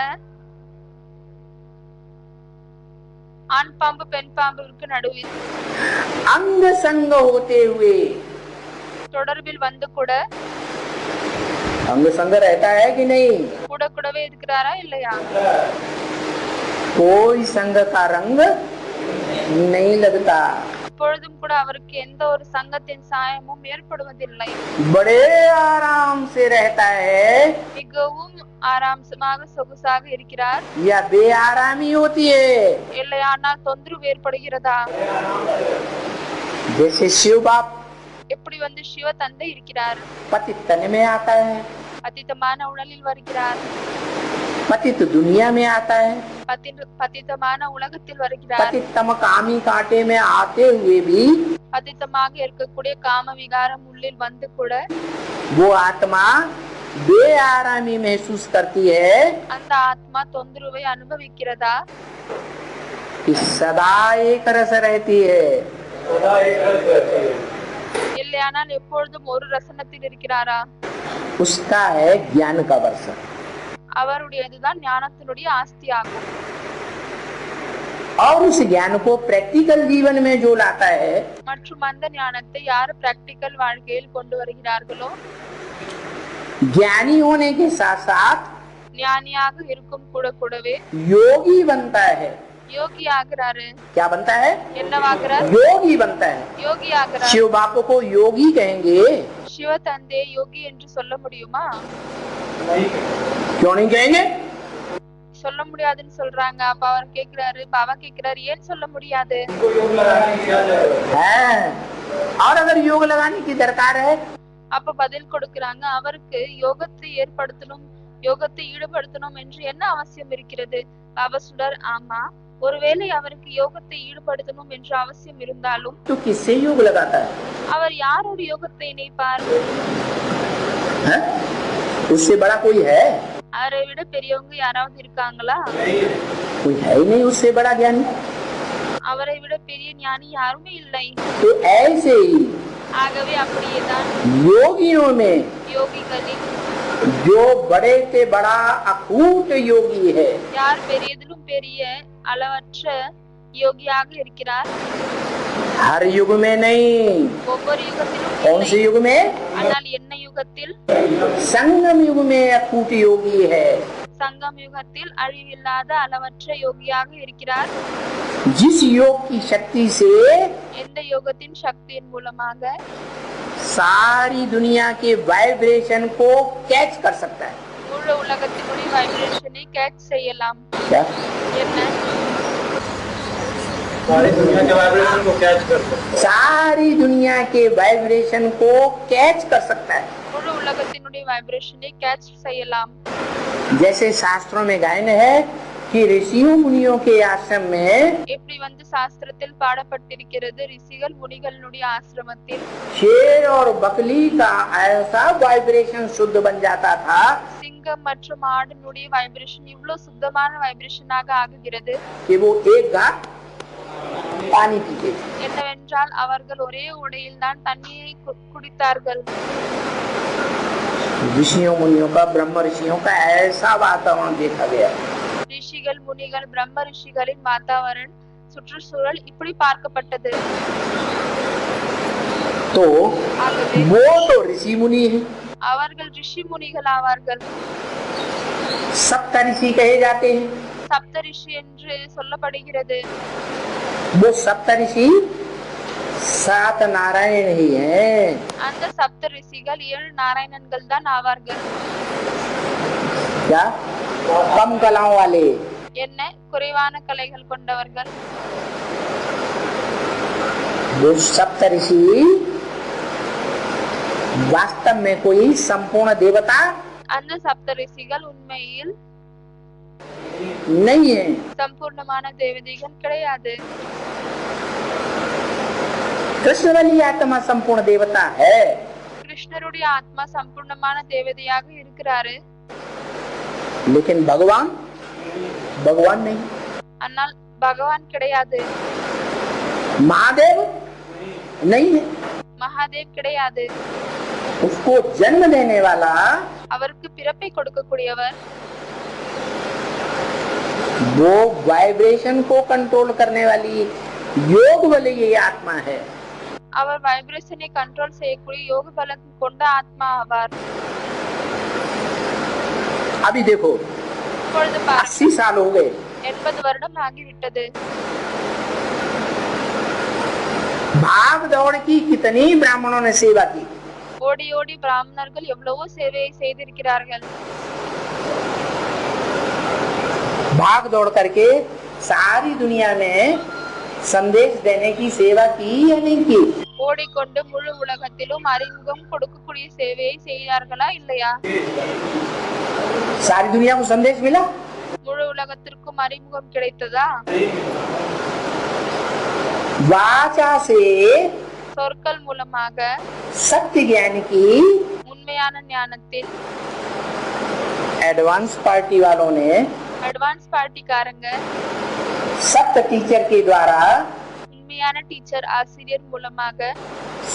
ஆண் பாம்பு பெண் பாம்புக்கு நடுவில் अंग संग होते हुए, தொடர்பில் கூட अंग संग रहता है कि नहीं? கூடவே இருக்கிறாரா இல்லையா? कोई संग का रंग नहीं लगता. எப்பொழுதும் கூட அவருக்கு எந்த ஒரு சங்கத்தின் சாயமும் ஏற்படுவதில்லை. बड़े आराम से रहता है மிகவும் ஆராம்சமாக சொகுசாக இருக்கிறார். या बेआरामी होती है? இல்லையானால் தொந்தரவு ஏற்படுகிறதா? जैसे शिव बाप எப்படி சிவ தந்தை இருக்கிறார், पतित तन में आता है, பதித்தமான உடலில் வருகிறார், पतित दुनिया में आता है, பதித்தமான உலகத்தில் வருகிறார். पतित तम कामी कांटे में आते हुए भी பதித்தமாக இருக்கக்கூடிய காம விகாரம் உள்ளில் வந்து கூட वो आत्मा बेआरामी महसूस करती है அந்த ஆத்மா தொந்தரவை அனுபவிக்கிறதா? कि सदा एक रस रहती है। सदा एक रस रहती है। இல்லையானால் எப்பொழுதும் ஒரு ரசனத்தில் இருக்கிறாரா? उसका है ज्ञान का वर्षा। அவருடையதுதான் ஞானத்தினுடைய ஆஸ்தி ஆகும். और उस ज्ञान को प्रैक्टिकल जीवन में जो लाता है மற்றும் அந்த ஞானத்தை யார் பிராக்டிकल வாழ்க்கையில் கொண்டு வருகிறார்களோ, ज्ञानी होने के साथ साथ ஞானியாக இருக்கும் கூடவே योगी बनता है। யோகி ஆகிறாரு. क्या बनता है? என்னவாகிறார்? योगी बनता है। யோகி ஆகிறார். शिव बाप को योगी कहेंगे? சிவ தந்தை யோகி என்று சொல்ல முடியுமா? क्यों नहीं कहेंगे? சொல்ல முடியாதுன்னு சொல்றாங்க. அப்ப அவர் கேக்குறாரு, பாபா கேக்குறாரு, ஏன் சொல்ல முடியாது? है। और अगर योग लगाने की दरकार है, அப்ப பதில் கொடுக்கறாங்க, அவருக்கு யோகத்தை ஏற்படுத்தணும், யோகத்தை ஈடுபடுத்தணும் என்று என்ன அவசியம் இருக்கிறது? பாபா சொல்றார், ஆமா, ஒருவேளை அவருக்கு யோகத்தை ஈடுபடுத்தணும் என்று அவசியம் இருந்தாலும் तो किससे योग लगाता है? அவர் யாரோட யோகத்தை இணைப்பார்? है? उससे बड़ा कोई है? அவரை விட பெரியவங்க யாராவது இருக்காங்களா? कोई है ही नहीं उससे बड़ा ज्ञानी। அவரை விட பெரிய ஞானி யாருமே இல்லை. तो ऐसे ही ஆகவே அப்படியேதான் योगियों में யோகிகளில் जो बड़े से बड़ा अकूट योगी है, யார் பெரியதிலும் பெரிய அளவற்ற யோகியாக இருக்கிறார்? हर युग में नहीं। ஒவ்வொரு யுகத்திலும் कौन से இல்லை. युग में? ஆனால் என்ன யுகத்தில்? संगम युग में अकूट योगी है। சங்கம் யுகத்தில் அழிவில்லாத அளவற்ற யோகியாக இருக்கிறார். जिस योग की शक्ति से எந்த யோகத்தின் சக்தியின் மூலமாக सारी दुनिया के वाइब्रेशन को कैच कर सकता है। முழு உலகத்தினுடைய வைப்ரேஷனை கேட்ச் செய்யலாம். क्या? என்ன? सारी दुनिया के वाइब्रेशन को कैच कर सकते हैं। सारी दुनिया के वाइब्रेशन को कैच कर सकता है। முழு உலகத்தினுடைய வைப்ரேஷனை கேட்ச் செய்யலாம். जैसे शास्त्रों में गायन है कि ऋषियों मुनियों के आश्रम में எப்படி சாஸ்திரத்தில் பாடப்பட்டிருக்கிறது, ரிஷிகள் முனிகளுடைய ஆசிரமத்தில் शेर और बकली का ऐसा वाइब्रेशन शुद्ध बन जाता था சிங்கம் மற்றும் ஆடினுடைய வைப்ரேஷன் இவ்வளவு சுத்தமான வைப்ரேஷனாக ஆகுகிறது कि वो एक घाट पानी पीते थे। என்னவென்றால் அவர்கள் ஒரே உடையில் தான் தண்ணீரை குடித்தார்கள். ऋषियों मुनियों का, ब्रह्म ऋषियों का ऐसा वातावरण देखा गया। ரிஷிகள் முனிகள் பிரம்ம ரிஷிகளின் வாतावरण சுற்றுச்சூழல் இப்படி பார்க்கப்பட்டது. तो ஆகவே वो तो ऋषि मुनि है, அவர்கள் ரிஷி முனிகள் ஆவார்கள். सप्त ऋषि कहे जाते हैं। சப்த ரிஷி என்று சொல்லப்படுகிறது. वो सप्त ऋषि 7 नारायण ही हैं। அந்த சப்த ரிஷிகள் 7 நாராயணன்கள் தான் ஆவார்கள். क्या? कम कलाओं वाले। என்ன? குறைவான கலைகள் கொண்டவர்கள். वो सप्त ऋषि वास्तव में कोई संपूर्ण देवता அந்த சப்த ரிஷிகள் உண்மையில் नहीं है। சம்பூர்ணமான தேவதைகள் கிடையாது. कृष्ण वाली आत्मा संपूर्ण देवता है, கிருஷ்ணருடைய ஆத்மா சம்பூர்ணமான தேவதையாக இருக்கிறாரு. लेकिन भगवान नहीं। ஆனால் பகவான் கிடையாது. महादेव नहीं है। மகாதேவ் கிடையாது. उसको जन्म देने वाला அவருக்கு பிறப்பை கொடுக்கக்கூடியவர் वो वाइब्रेशन को कंट्रोल करने वाली योग वाली ये आत्मा है। அவர் வைப்ரேஷனை கண்ட்ரோல் செய்யக்கூடிய யோக பலம் கொண்ட ஆத்மா ஆவார். अभी देखो இப்பொழுது பாருங்க, 80 साल हो गए, 80 வருடம் ஆகிவிட்டது. भाग दौड़ की कितनी ब्राह्मणों ने सेवा की, ஓடி ஓடி பிராமணர்கள் எவ்வளவோ சேவையை செய்திருக்கிறார்கள். भाग दौड़ करके सारी दुनिया में संदेश देने की सेवा की या नहीं की? ஓடிக்கொண்டு முழு உலகத்திலும் அறிமுகம் கொடுக்கக்கூடிய சேவையை செய்தார்களா இல்லையா? सारी दुनिया को संदेश मिला? முழு உலகத்திற்கும் அறிமுகம் கிடைத்ததா? वाचा से சொற்கள் மூலமாக सत्य ज्ञान की உண்மையான ஞானத்தில் एडवांस पार्टी वालों ने அட்வான்ஸ் பார்ட்டிக்காரங்க सत्य टीचर के द्वारा உண்மையான டீச்சர் ஆசிரியர் மூலமாக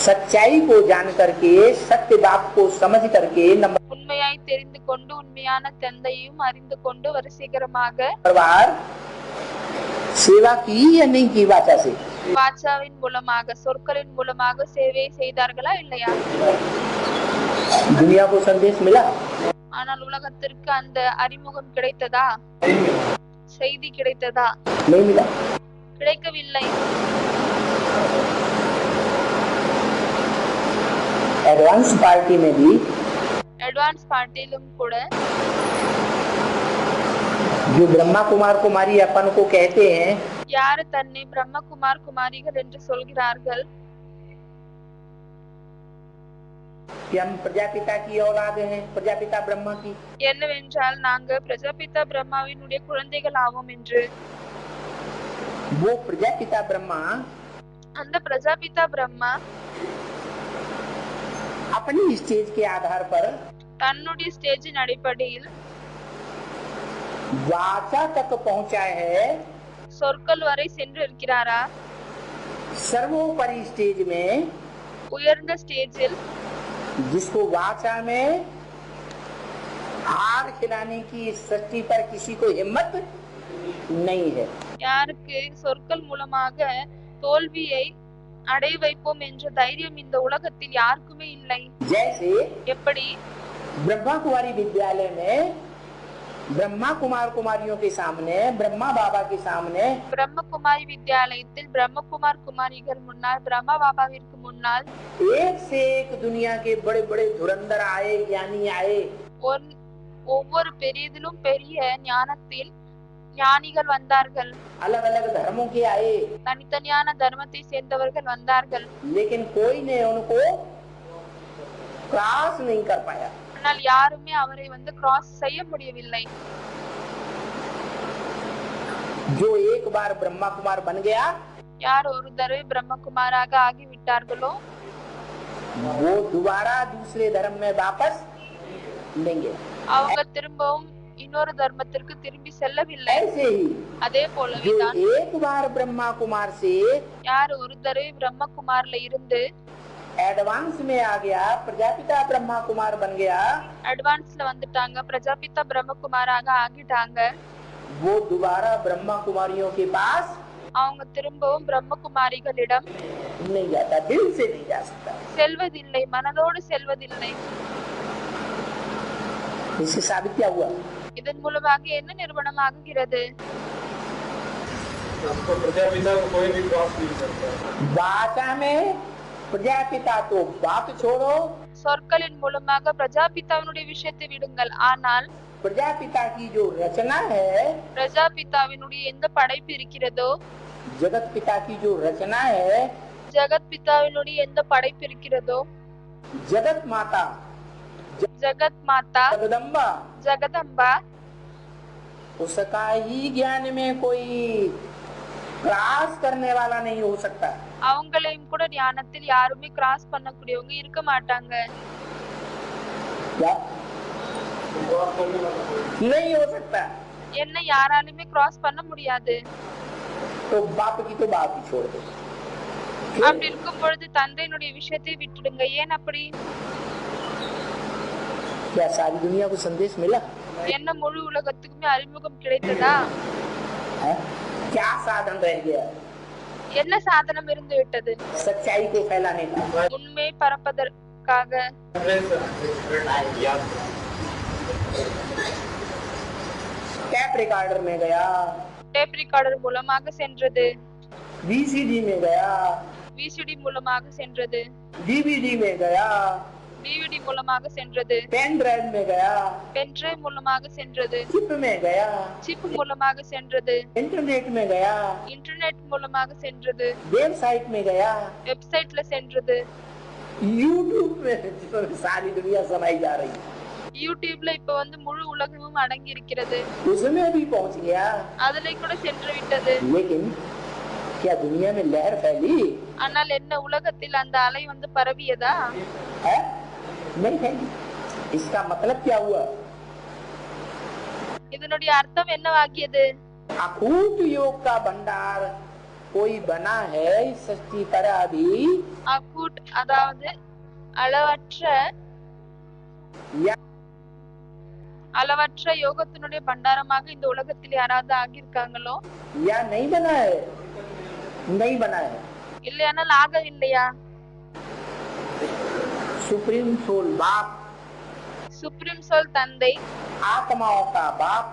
सच्चाई को जान करके सत्य बात को समझ करके உண்மையாய் தெரிந்து கொண்டு உண்மையான தந்தையும் அறிந்து கொண்டு வரிசைகரமாக बार सेवा की या नहीं की वाचा से? வாச்சாவின் மூலமாக சொற்களின் மூலமாக சேவை செய்தார்களா இல்லையா? दुनिया को संदेश मिला? ஆனால் உலகத்திற்கு அந்த அறிமுகம் கிடைத்ததா? செய்தி கிடைத்ததா? नहीं मिला. கிடைக்கவில்லை. एडवांस पार्टी में भी அட்வான்ஸ் பார்ட்டிலும் கூட जो ब्रह्मा कुमार कुमारी अपन को कहते हैं, யாரு தன்னை பிரம்மகுமார் குமாரிகள் என்று சொல்கிறார்கள்? कि हम प्रजापिता की औलाद हैं, प्रजापिता ब्रह्मा की. என்னவென்றால் நாங்க பிரஜாபிதா பிரம்மாவினுடைய குழந்தைகள் ஆவோம் என்று. वो प्रजापिता ब्रह्मा அந்த பிரஜாபிதா பிரம்மா अपनी स्टेज के आधार पर தன்னுடைய ஸ்டேஜின் அடிப்படையில் वाचा तक पहुंचा है. சொற்கள் வரை சென்று இருக்கிறாரா? सर्वोपरि स्टेज में உயர்ந்த ஸ்டேஜில் जिसको वाचा में हार खिलाने की इस सृष्टि पर किसी को हिम्मत नहीं है. யாருக்கு சொற்கள் மூலமாக தோல்வியை அடைய வைப்போம் என்ற தைரியம் இந்த உலகத்தில் யாருக்குமே இல்லை. जैसे எப்படி ब्रह्मा कुमारी विद्यालय में ब्रह्मा कुमार कुमारियों के सामने, ब्रह्मा बाबा के सामने பிரம்மகுமாரி வித்யாலயத்தில் பிரம்மகுமார் குமாரிகள் முன்னால் பிரம்மா பாபாவிற்கு முன்னால் एक से एक दुनिया के बड़े बड़े धुरंधर आए, ज्ञानी आए. ஒவ்வொரு பெரியதிலும் பெரிய ஞானத்தில் ஞானிகள் வந்தார்கள். अलग अलग धर्मों के आए, தனித்தனியான தர்மத்தை சேர்ந்தவர்கள் வந்தார்கள். लेकिन कोई ने उनको क्रॉस नहीं कर पाया. ஆனால் யாருமே அவரை கிராஸ் செய்ய முடியவில்லை. जो एक बार ब्रह्मा कुमार बन गया, யார் ஒரு தடவை பிரம்மகுமாராக ஆகிவிட்டார்களோ वो दोबारा दूसरे धर्म में वापस नहीं गया. அவங்க திரும்பவும் இன்னொரு தர்மத்திற்கு திரும்பி செல்லவில்லை. ऐसे ही அதே जो போலவேதான் एक बार ब्रह्मा कुमार से யார் ஒரு தடவை பிரம்மகுமார்ல இருந்து एडवांस में आ गया, प्रजापिता ब्रह्मा कुमार बन गया, அட்வான்ஸ்ல வந்துட்டாங்க, பிரஜாபிதா பிரம்மகுமாராக ஆகிட்டாங்க. वो दोबारा ब्रह्मा कुमारियों के पास அவங்க திரும்பவும் பிரம்மகுமாரிகளிடம் नहीं जाता, दिल से नहीं जा सकता. செல்வதில்லை, மனதோடு செல்வதில்லை. इससे साबित क्या हुआ? இதன் மூலமாக என்ன நிறுவனம் ஆகுகிறது? आपको प्रजापिता को कोई भी क्रॉस नहीं करता. वाचा में प्रजापिता तो बात छोड़ो, சொற்களின் மூலமாக பிரஜாபிதாவினுடைய விஷயத்தை விடுங்கள். ஆனால் प्रजापिता की जो रचना है, பிரஜாபிதாவினுடைய எந்த படைப்பு இருக்கிறதோ, जगत पिता की जो रचना है, ஜகத் பிதாவினுடைய எந்த படைப்பு இருக்கிறதோ, जगत माता ஜகத் மாதா जगदम्बा, ஜகதம்பா, उसका ही ज्ञान में कोई क्रॉस करने वाला नहीं हो सकता. அவங்களையும் கூட ஞானத்தில் யாருமே கிராஸ் பண்ணக்கூடியவங்க இருக்க மாட்டாங்க. क्या क्रॉस करने वाला कोई नहीं हो सकता? என்ன யாராலுமே கிராஸ் பண்ண முடியாது. तो बाप की तो बात ही छोड़ दो. அப்படி இருக்கும் பொழுது தந்தையினுடைய விஷயத்தை விட்டுடுங்க. ஏன் அப்படி? क्या सारी दुनिया को संदेश मिला? என்ன முழு உலகத்துக்குமே அறிமுகம் கிடைத்ததா? है? क्या साधन रह गया என்ன சாதனம் இருந்து விட்டது? सच्चाई को फैलाने का? உண்மை பரப்பதற்காக टैप रिकॉर्डर में गया, டேப் ரெக்கார்டர் மூலமாக சென்றது, VCD में गया, விசிடி மூலமாக சென்றது, डीवीडी में गया, டிவிடி மூலமாக சென்றது, पेन ड्राइव में गया, பென்ட்ரைவ் மூலமாக சென்றது, चिप में गया, சிப் மூலமாக சென்றது, इंटरनेट में गया, இன்டர்நெட் மூலமாக சென்றது, वेबसाइट में गया, வெப்சைட்ல சென்றது, यूट्यूब में जिसमें सारी दुनिया समाई जा रही है யூடியூப்ல இப்ப வந்து முழு உலகமும் அடங்கி இருக்கிறது, उसमें भी पहुंच गया। அதுல கூட சென்று விட்டது. लेकिन क्या दुनिया में लहर फैली ஆனால் என்ன உலகத்தில் அந்த அலை வந்து பரவியதா? है? नहीं फैली। इसका मतलब क्या हुआ? இதனுடைய அர்த்தம் என்னவாகியது? अकूट योग का भंडार कोई बना है इस सृष्टि पर अभी அக்கூட் அதாவது அளவற்ற या அளவற்ற யோகத்தினுடைய பண்டாரமாக இந்த உலகத்தில் யாராவது ஆகியிருக்காங்களோ या नहीं बना है? नहीं बना है। இல்லையானால் ஆகவில்லையா? सुप्रीम सोल बाप, சுப்ரீம் சோல் தந்தை, आत्माओं का बाप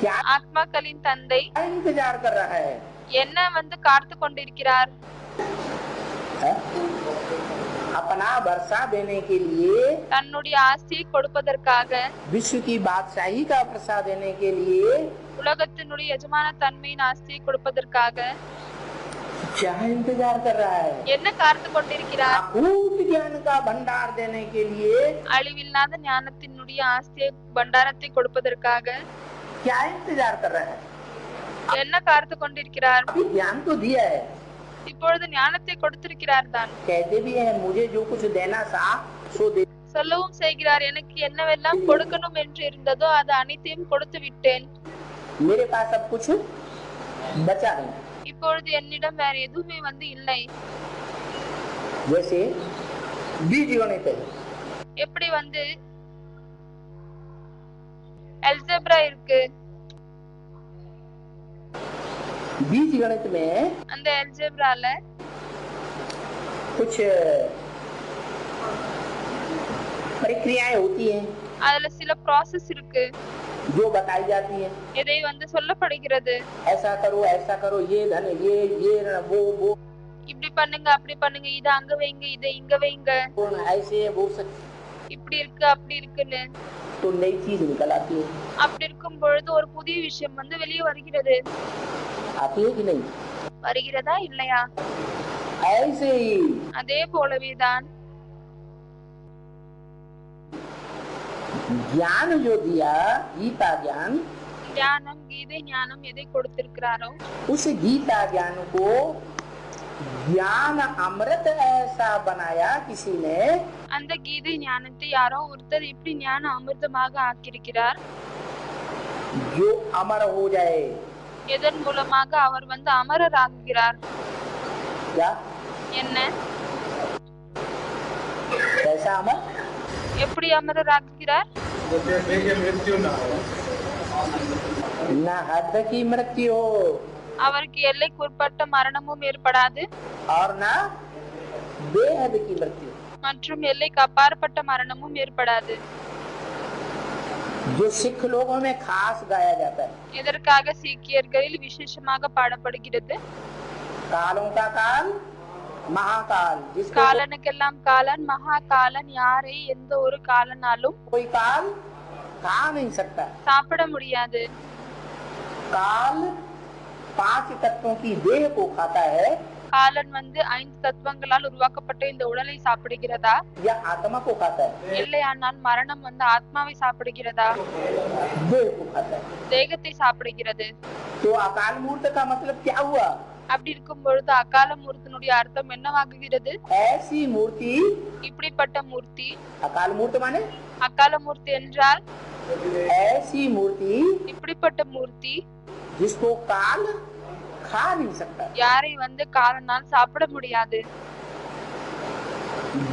क्या ஆத்மாக்களின் தந்தை इंतजार कर रहा है? என்ன வந்து காத்து கொண்டிருக்கிறார்? है? अपना वर्षा देने के लिए, தன்னுடைய ஆஸ்தியை கொடுப்பதற்காக, विश्व की बादशाही का प्रसाद देने के लिए உலகத்தினுடைய எஜமான தன்மையின் ஆஸ்தியை கொடுப்பதற்காக क्या इंतजार कर रहा है? என்ன காத்து கொண்டிருக்கிறார்? अकूट ज्ञान का भंडार देने के लिए அழிவில்லாத ஞானத்தினுடைய ஆஸ்தியை பண்டாரத்தை கொடுப்பதற்காக क्या इंतजार कर रहा है? என்ன காத்து கொண்டிருக்கிறார்? अभी ज्ञान तो दिया है, இப்பொழுது ஞானத்தை கொடுத்திருக்கிறார் தான். कहते भी है मुझे जो कुछ देना था सो दे। சொல்லவும் செய்கிறார், எனக்கு என்னவெல்லாம் கொடுக்கணும் என்று இருந்ததோ அது அனைத்தையும் கொடுத்து விட்டேன், मेरे पास अब कुछ बचा नहीं। இப்பொழுது என்னிடம் வேற எதுவுமே வந்து இல்லை. जैसे बीज गणित है, எப்படி வந்து அல்ஜெப்ரா இருக்கு, बीज गणित में அந்த அல்ஜெப்ரால कुछ प्रक्रियाएं होती हैं அதுல சில ப்ராசஸ் இருக்கு, जो बताई जाती हैं। இதை வந்து சொல்லப்படுகிறது, ऐसा करो, ये धन ये वो இப்படி பண்ணுங்க அப்படி பண்ணுங்க, இத அங்க வைங்க இத இங்க வைங்க, ऐसे वो सब, இப்படி இருக்கு அப்படி இருக்குன்னு. तो नई चीज निकल आती है। அப்படி இருக்கும் பொழுது ஒரு புதிய விஷயம் வந்து வெளியே வருகிறது, आती है कि नहीं? வருகிறதா இல்லையா? ऐसे ही அதே போலவேதான் ज्ञान जो दिया, गीता ज्ञान, ஞானம் கீதை ஞானம் எதை கொடுத்திருக்கிறாரோ उस गीता ज्ञान को ज्ञान अमृत ऐसा बनाया किसी ने, அந்த கீதை ஞானத்தை யாரோ ஒருத்தர் இப்படி ஞான அமிர்தமாக ஆக்கியிருக்கிறார், जो अमर हो जाए। எதன் மூலமாக அவர் வந்து அமரர் ஆகுகிறார். क्या? என்ன? कैसा अमर? எப்படி அமரர் ஆகுகிறார்? जैसे देखिए मृत्यु ना हो, न हद की मृत्यु हो அவருக்கு எல்லைக்குட்பட்ட மரணமும் ஏற்படாது, और न बेहद की मृत्यु, மற்றும் எல்லைக்கு அப்பாற்பட்ட மரணமும் ஏற்படாது. जो सिख लोगों में खास गाया जाता है। இதற்காக சீக்கியர்களில் விசேஷமாக பாடப்படுகிறது, कालों का काल महाकाल, जिसको காலனுக்கெல்லாம் காலன் மகா காலன், யாரை எந்த ஒரு காலனாலும் कोई काल खा नहीं सकता। சாப்பிட முடியாது. काल 5 तत्वों की देह को खाता है காலன் வந்து 5 தத்துவங்களால் உருவாக்கப்பட்ட இந்த உடலை சாப்பிடுகிறதா, या आत्मा को खाता है? இல்லையானால் மரணம் வந்து ஆத்மாவை சாப்பிடுகிறதா, देह को खाता है। தேகத்தை சாப்பிடுகிறது. तो अकाल मूर्त का मतलब क्या हुआ? அப்படி இருக்கும் பொழுது அகால மூர்த்தினுடைய அர்த்தம் என்னவாகுகிறது? ऐसी मूर्ति, இப்படிப்பட்ட மூர்த்தி, अकाल मूर्त माने அகால மூர்த்தி என்றால் ऐसी मूर्ति இப்படிப்பட்ட மூர்த்தி जिसको काल खा नहीं सकता, யாரை வந்து காலனால் சாப்பிட முடியாது.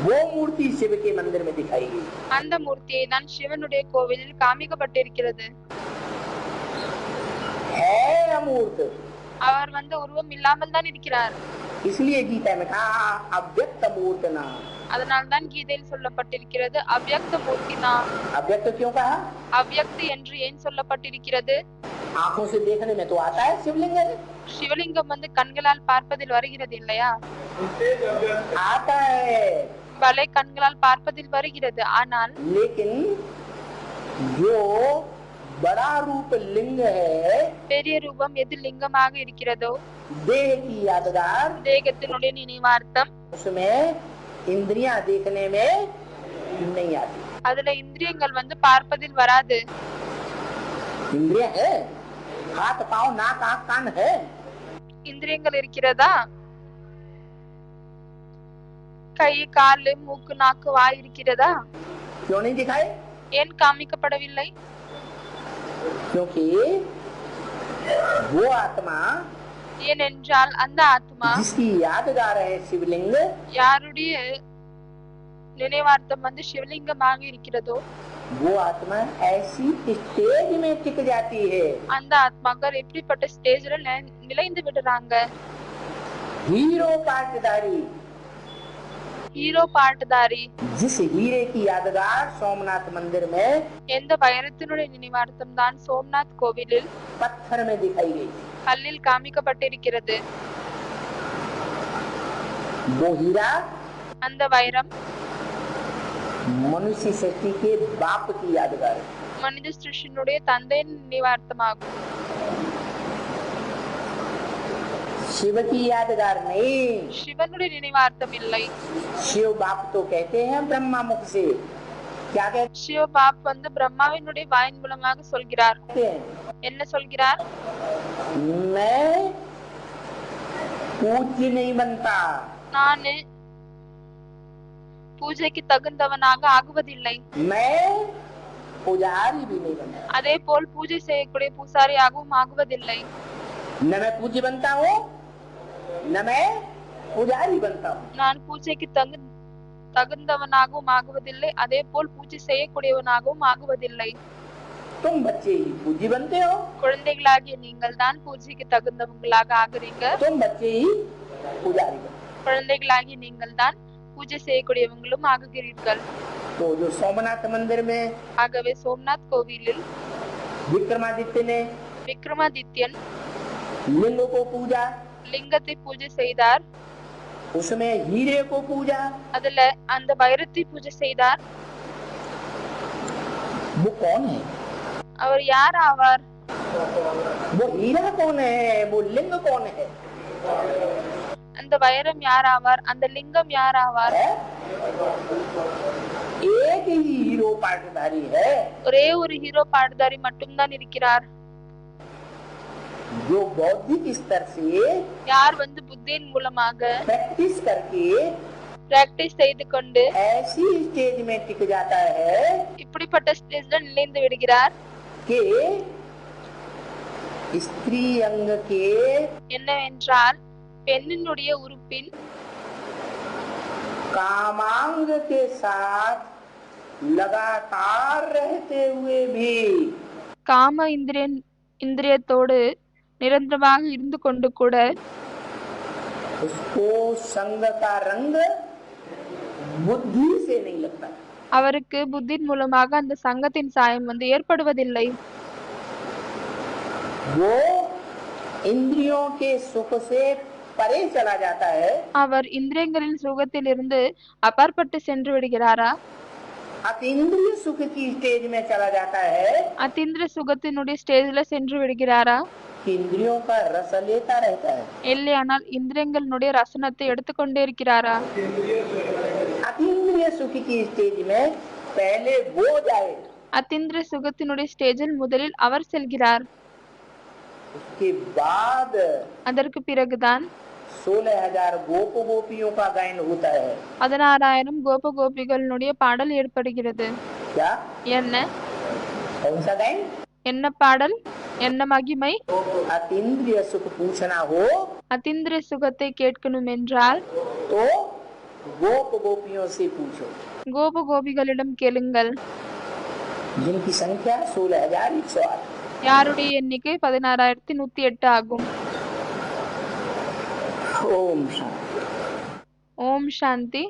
वो मूर्ति शिव के मंदिर में दिखाई गई। அந்த மூர்த்தியை தான் சிவனுடைய கோவிலில் காமிக்கப்பட்டிருக்கிறது. है अमूर्त, அவர் வந்து உருவம் இல்லாமல் தான் இருக்கிறார், इसलिए गीता में कहा अव्यक्त मूर्त ना। அதனால் தான் கீதையில் சொல்லப்பட்டிருக்கிறது அவ்யக்த மூர்த்தி தான். अव्यक्त क्यों कहा? அவ்யக்தி என்று ஏன் சொல்லப்பட்டிருக்கிறது? आंखों से देखने में तो आता है शिवलिंग है, சிவலிங்கம் வந்து கண்களால் பார்ப்பதில் வருகிறது இல்லையா? स्टेज ऑब्जेक्ट आता है, பலை கண்களால் பார்ப்பதில் வருகிறது. ஆனால் लेकिन जो बड़ा रूप लिंग है, பெரிய ரூபம் எது லிங்கமாக இருக்கிறதோ, देह की यादगार, தேகத்தினுடைய நினைவார்த்தம், उसमें इंद्रियां देखने में नहीं आती। அதுல இந்திரியங்கள் வந்து பார்ப்பதில் வராது. इंद्रिया है, हाथ पाँव नाक आँख कान है, இந்திரியங்கள் இருக்கிறதா? கை கால் மூக்கு நாக்கு வாய் இருக்கிறதா? क्यों नहीं दिखाए? ஏன் காமிக்கப்படவில்லை? क्योंकि वो आत्मा ஏனென்றால் அந்த ஆத்மா जिसकी यादगार है शिवलिंग, யாருடைய நினைவார்த்தம் வந்து சிவலிங்கமாக இருக்கிறதோ, वो आत्मा ऐसी स्टेज में टिक जाती है। அந்த ஆத்மாக்கள் எப்படிப்பட்ட ஸ்டேஜ்ல நிலைந்து விடுறாங்க? हीरो पाटधारी, ஹீரோ பாட்டுதாரி. जिस हीरे की यादगार सोमनाथ मंदिर में எந்த வைரத்தினுடைய நினைவார்த்தம் தான் சோம்நாத் கோவிலில் पत्थर में दिखाई गई, கல்லில் காமிக்கப்பட்டிருக்கிறது. वो हीरा அந்த வைரம் मनुष्य सृष्टि के बाप की यादगार है। மனித சிருஷ்டினுடைய தந்தையின் நினைவார்த்தமாகும். शिव की यादगार नहीं। சிவனுடைய நினைவார்த்தம் இல்லை. शिव बाप तो कहते हैं ब्रह्मा मुख से, क्या சிவ பாப் வந்து பிரம்மாவினுடைய வாயின் மூலமாக சொல்கிறார். कहते हैं? என்ன சொல்கிறார்? मैं पूज्य नहीं बनता, நானு பூஜைக்கு தகுந்தவனாக ஆகுவதில்லை. मैं पुजारी भी नहीं बनता। அதே போல் பூஜை செய்யக்கூடிய பூசாரியாகவும் ஆகுவதில்லை. न मैं पूज्य बनता हूँ, न मैं पुजारी बनता हूँ। நான் பூஜைக்கு தகுந்தவனாகவும் ஆகுவதில்லை, அதே போல் பூஜை செய்யக்கூடியவனாகவும் ஆகுவதில்லை. तुम बच्चे ही पूज्य बनते हो, குழந்தைகளாகிய நீங்கள் தான் பூஜைக்கு தகுந்தவங்களாக ஆகுறீங்க. तुम बच्चे ही पुजारी बनते குழந்தைகளாகிய நீங்கள் தான் பூஜை செய்யக்கூடியவங்களும் ஆகுகிறீர்கள். तो जो सोमनाथ मंदिर में ஆகவே சோம்நாத் கோவிலில் विक्रमादित्य ने விக்ரமாதித்யன் लिंग को पूजा, லிங்கத்தை பூஜை செய்தார். उसमें हीरे को पूजा, அதுல அந்த வைரத்தை பூஜை செய்தார். वो कौन है? அவர் யார் ஆவார்? वो हीरा कौन है? वो लिंग कौन है? அந்த வைரம் யார் ஆவார்? அந்த லிங்கம் யார் ஆவார்? है? एक ही हीरो पाटधारी है, ஒரே ஒரு ஹீரோ பாடுதாரி மட்டும்தான் இருக்கிறார். जो बौद्धिक स्तर से யார் வந்து புத்தியின் மூலமாக प्रैक्टिस करके பிராக்டிஸ் செய்து கொண்டு ऐसी स्टेज में टिक जाता है இப்படிப்பட்ட ஸ்டேஜ்ல நிலைந்து விடுகிறார். कि स्त्री अंग के என்னவென்றால் பெண்ணினுடைய உறுப்பின் कामांग के साथ लगातार रहते हुए भी காம இந்திரியத்தோடு நிரந்தரமாக இருந்து கொண்டு கூட उसको संग का रंग बुद्धि से नहीं लगता। அவருக்கு புத்தியின் மூலமாக அந்த சங்கத்தின் சாயம் வந்து ஏற்படுவதில்லை. वो इंद्रियों के सुख से परे चला जाता है, அவர் இந்திரியங்களின் சுகத்திலிருந்து அப்பாற்பட்டு சென்று விடுகிறாரா? अतीन्द्रिय सुख की स्टेज में चला जाता है அத்தீந்திர சுகத்தினுடைய ஸ்டேஜ்ல சென்று விடுகிறாரா? कि इंद्रियों का रस लेता रहता है। இல்லையானால் இந்திரியங்களுடைய ரசனத்தை எடுத்துக்கொண்டே இருக்கிறாரா? अतीन्द्रिय सुख की स्टेज में पहले वो जाए, அத்தீந்திர சுகத்தினுடைய ஸ்டேஜில் முதலில் அவர் செல்கிறார். उसके बाद அதற்கு பிறகுதான் 16,000 गोप गोपियों का गायन होता है। 16,000 கோப கோபிகளுடைய பாடல் ஏற்படுகிறது. क्या? என்ன कौन सा गायन? என்ன பாடல்? என்ன மகிமை? अतीन्द्रिय सुख पूछना हो அத்தீந்திர சுகத்தை கேட்கணும் என்றால் तो गोप गोपियों से पूछो, கோப கோபிகளிடம் கேளுங்கள். जिनकी संख्या 16,108। யாருடைய எண்ணிக்கை 16,108 ஆகும். ओम शांति। ஓம் சாந்தி.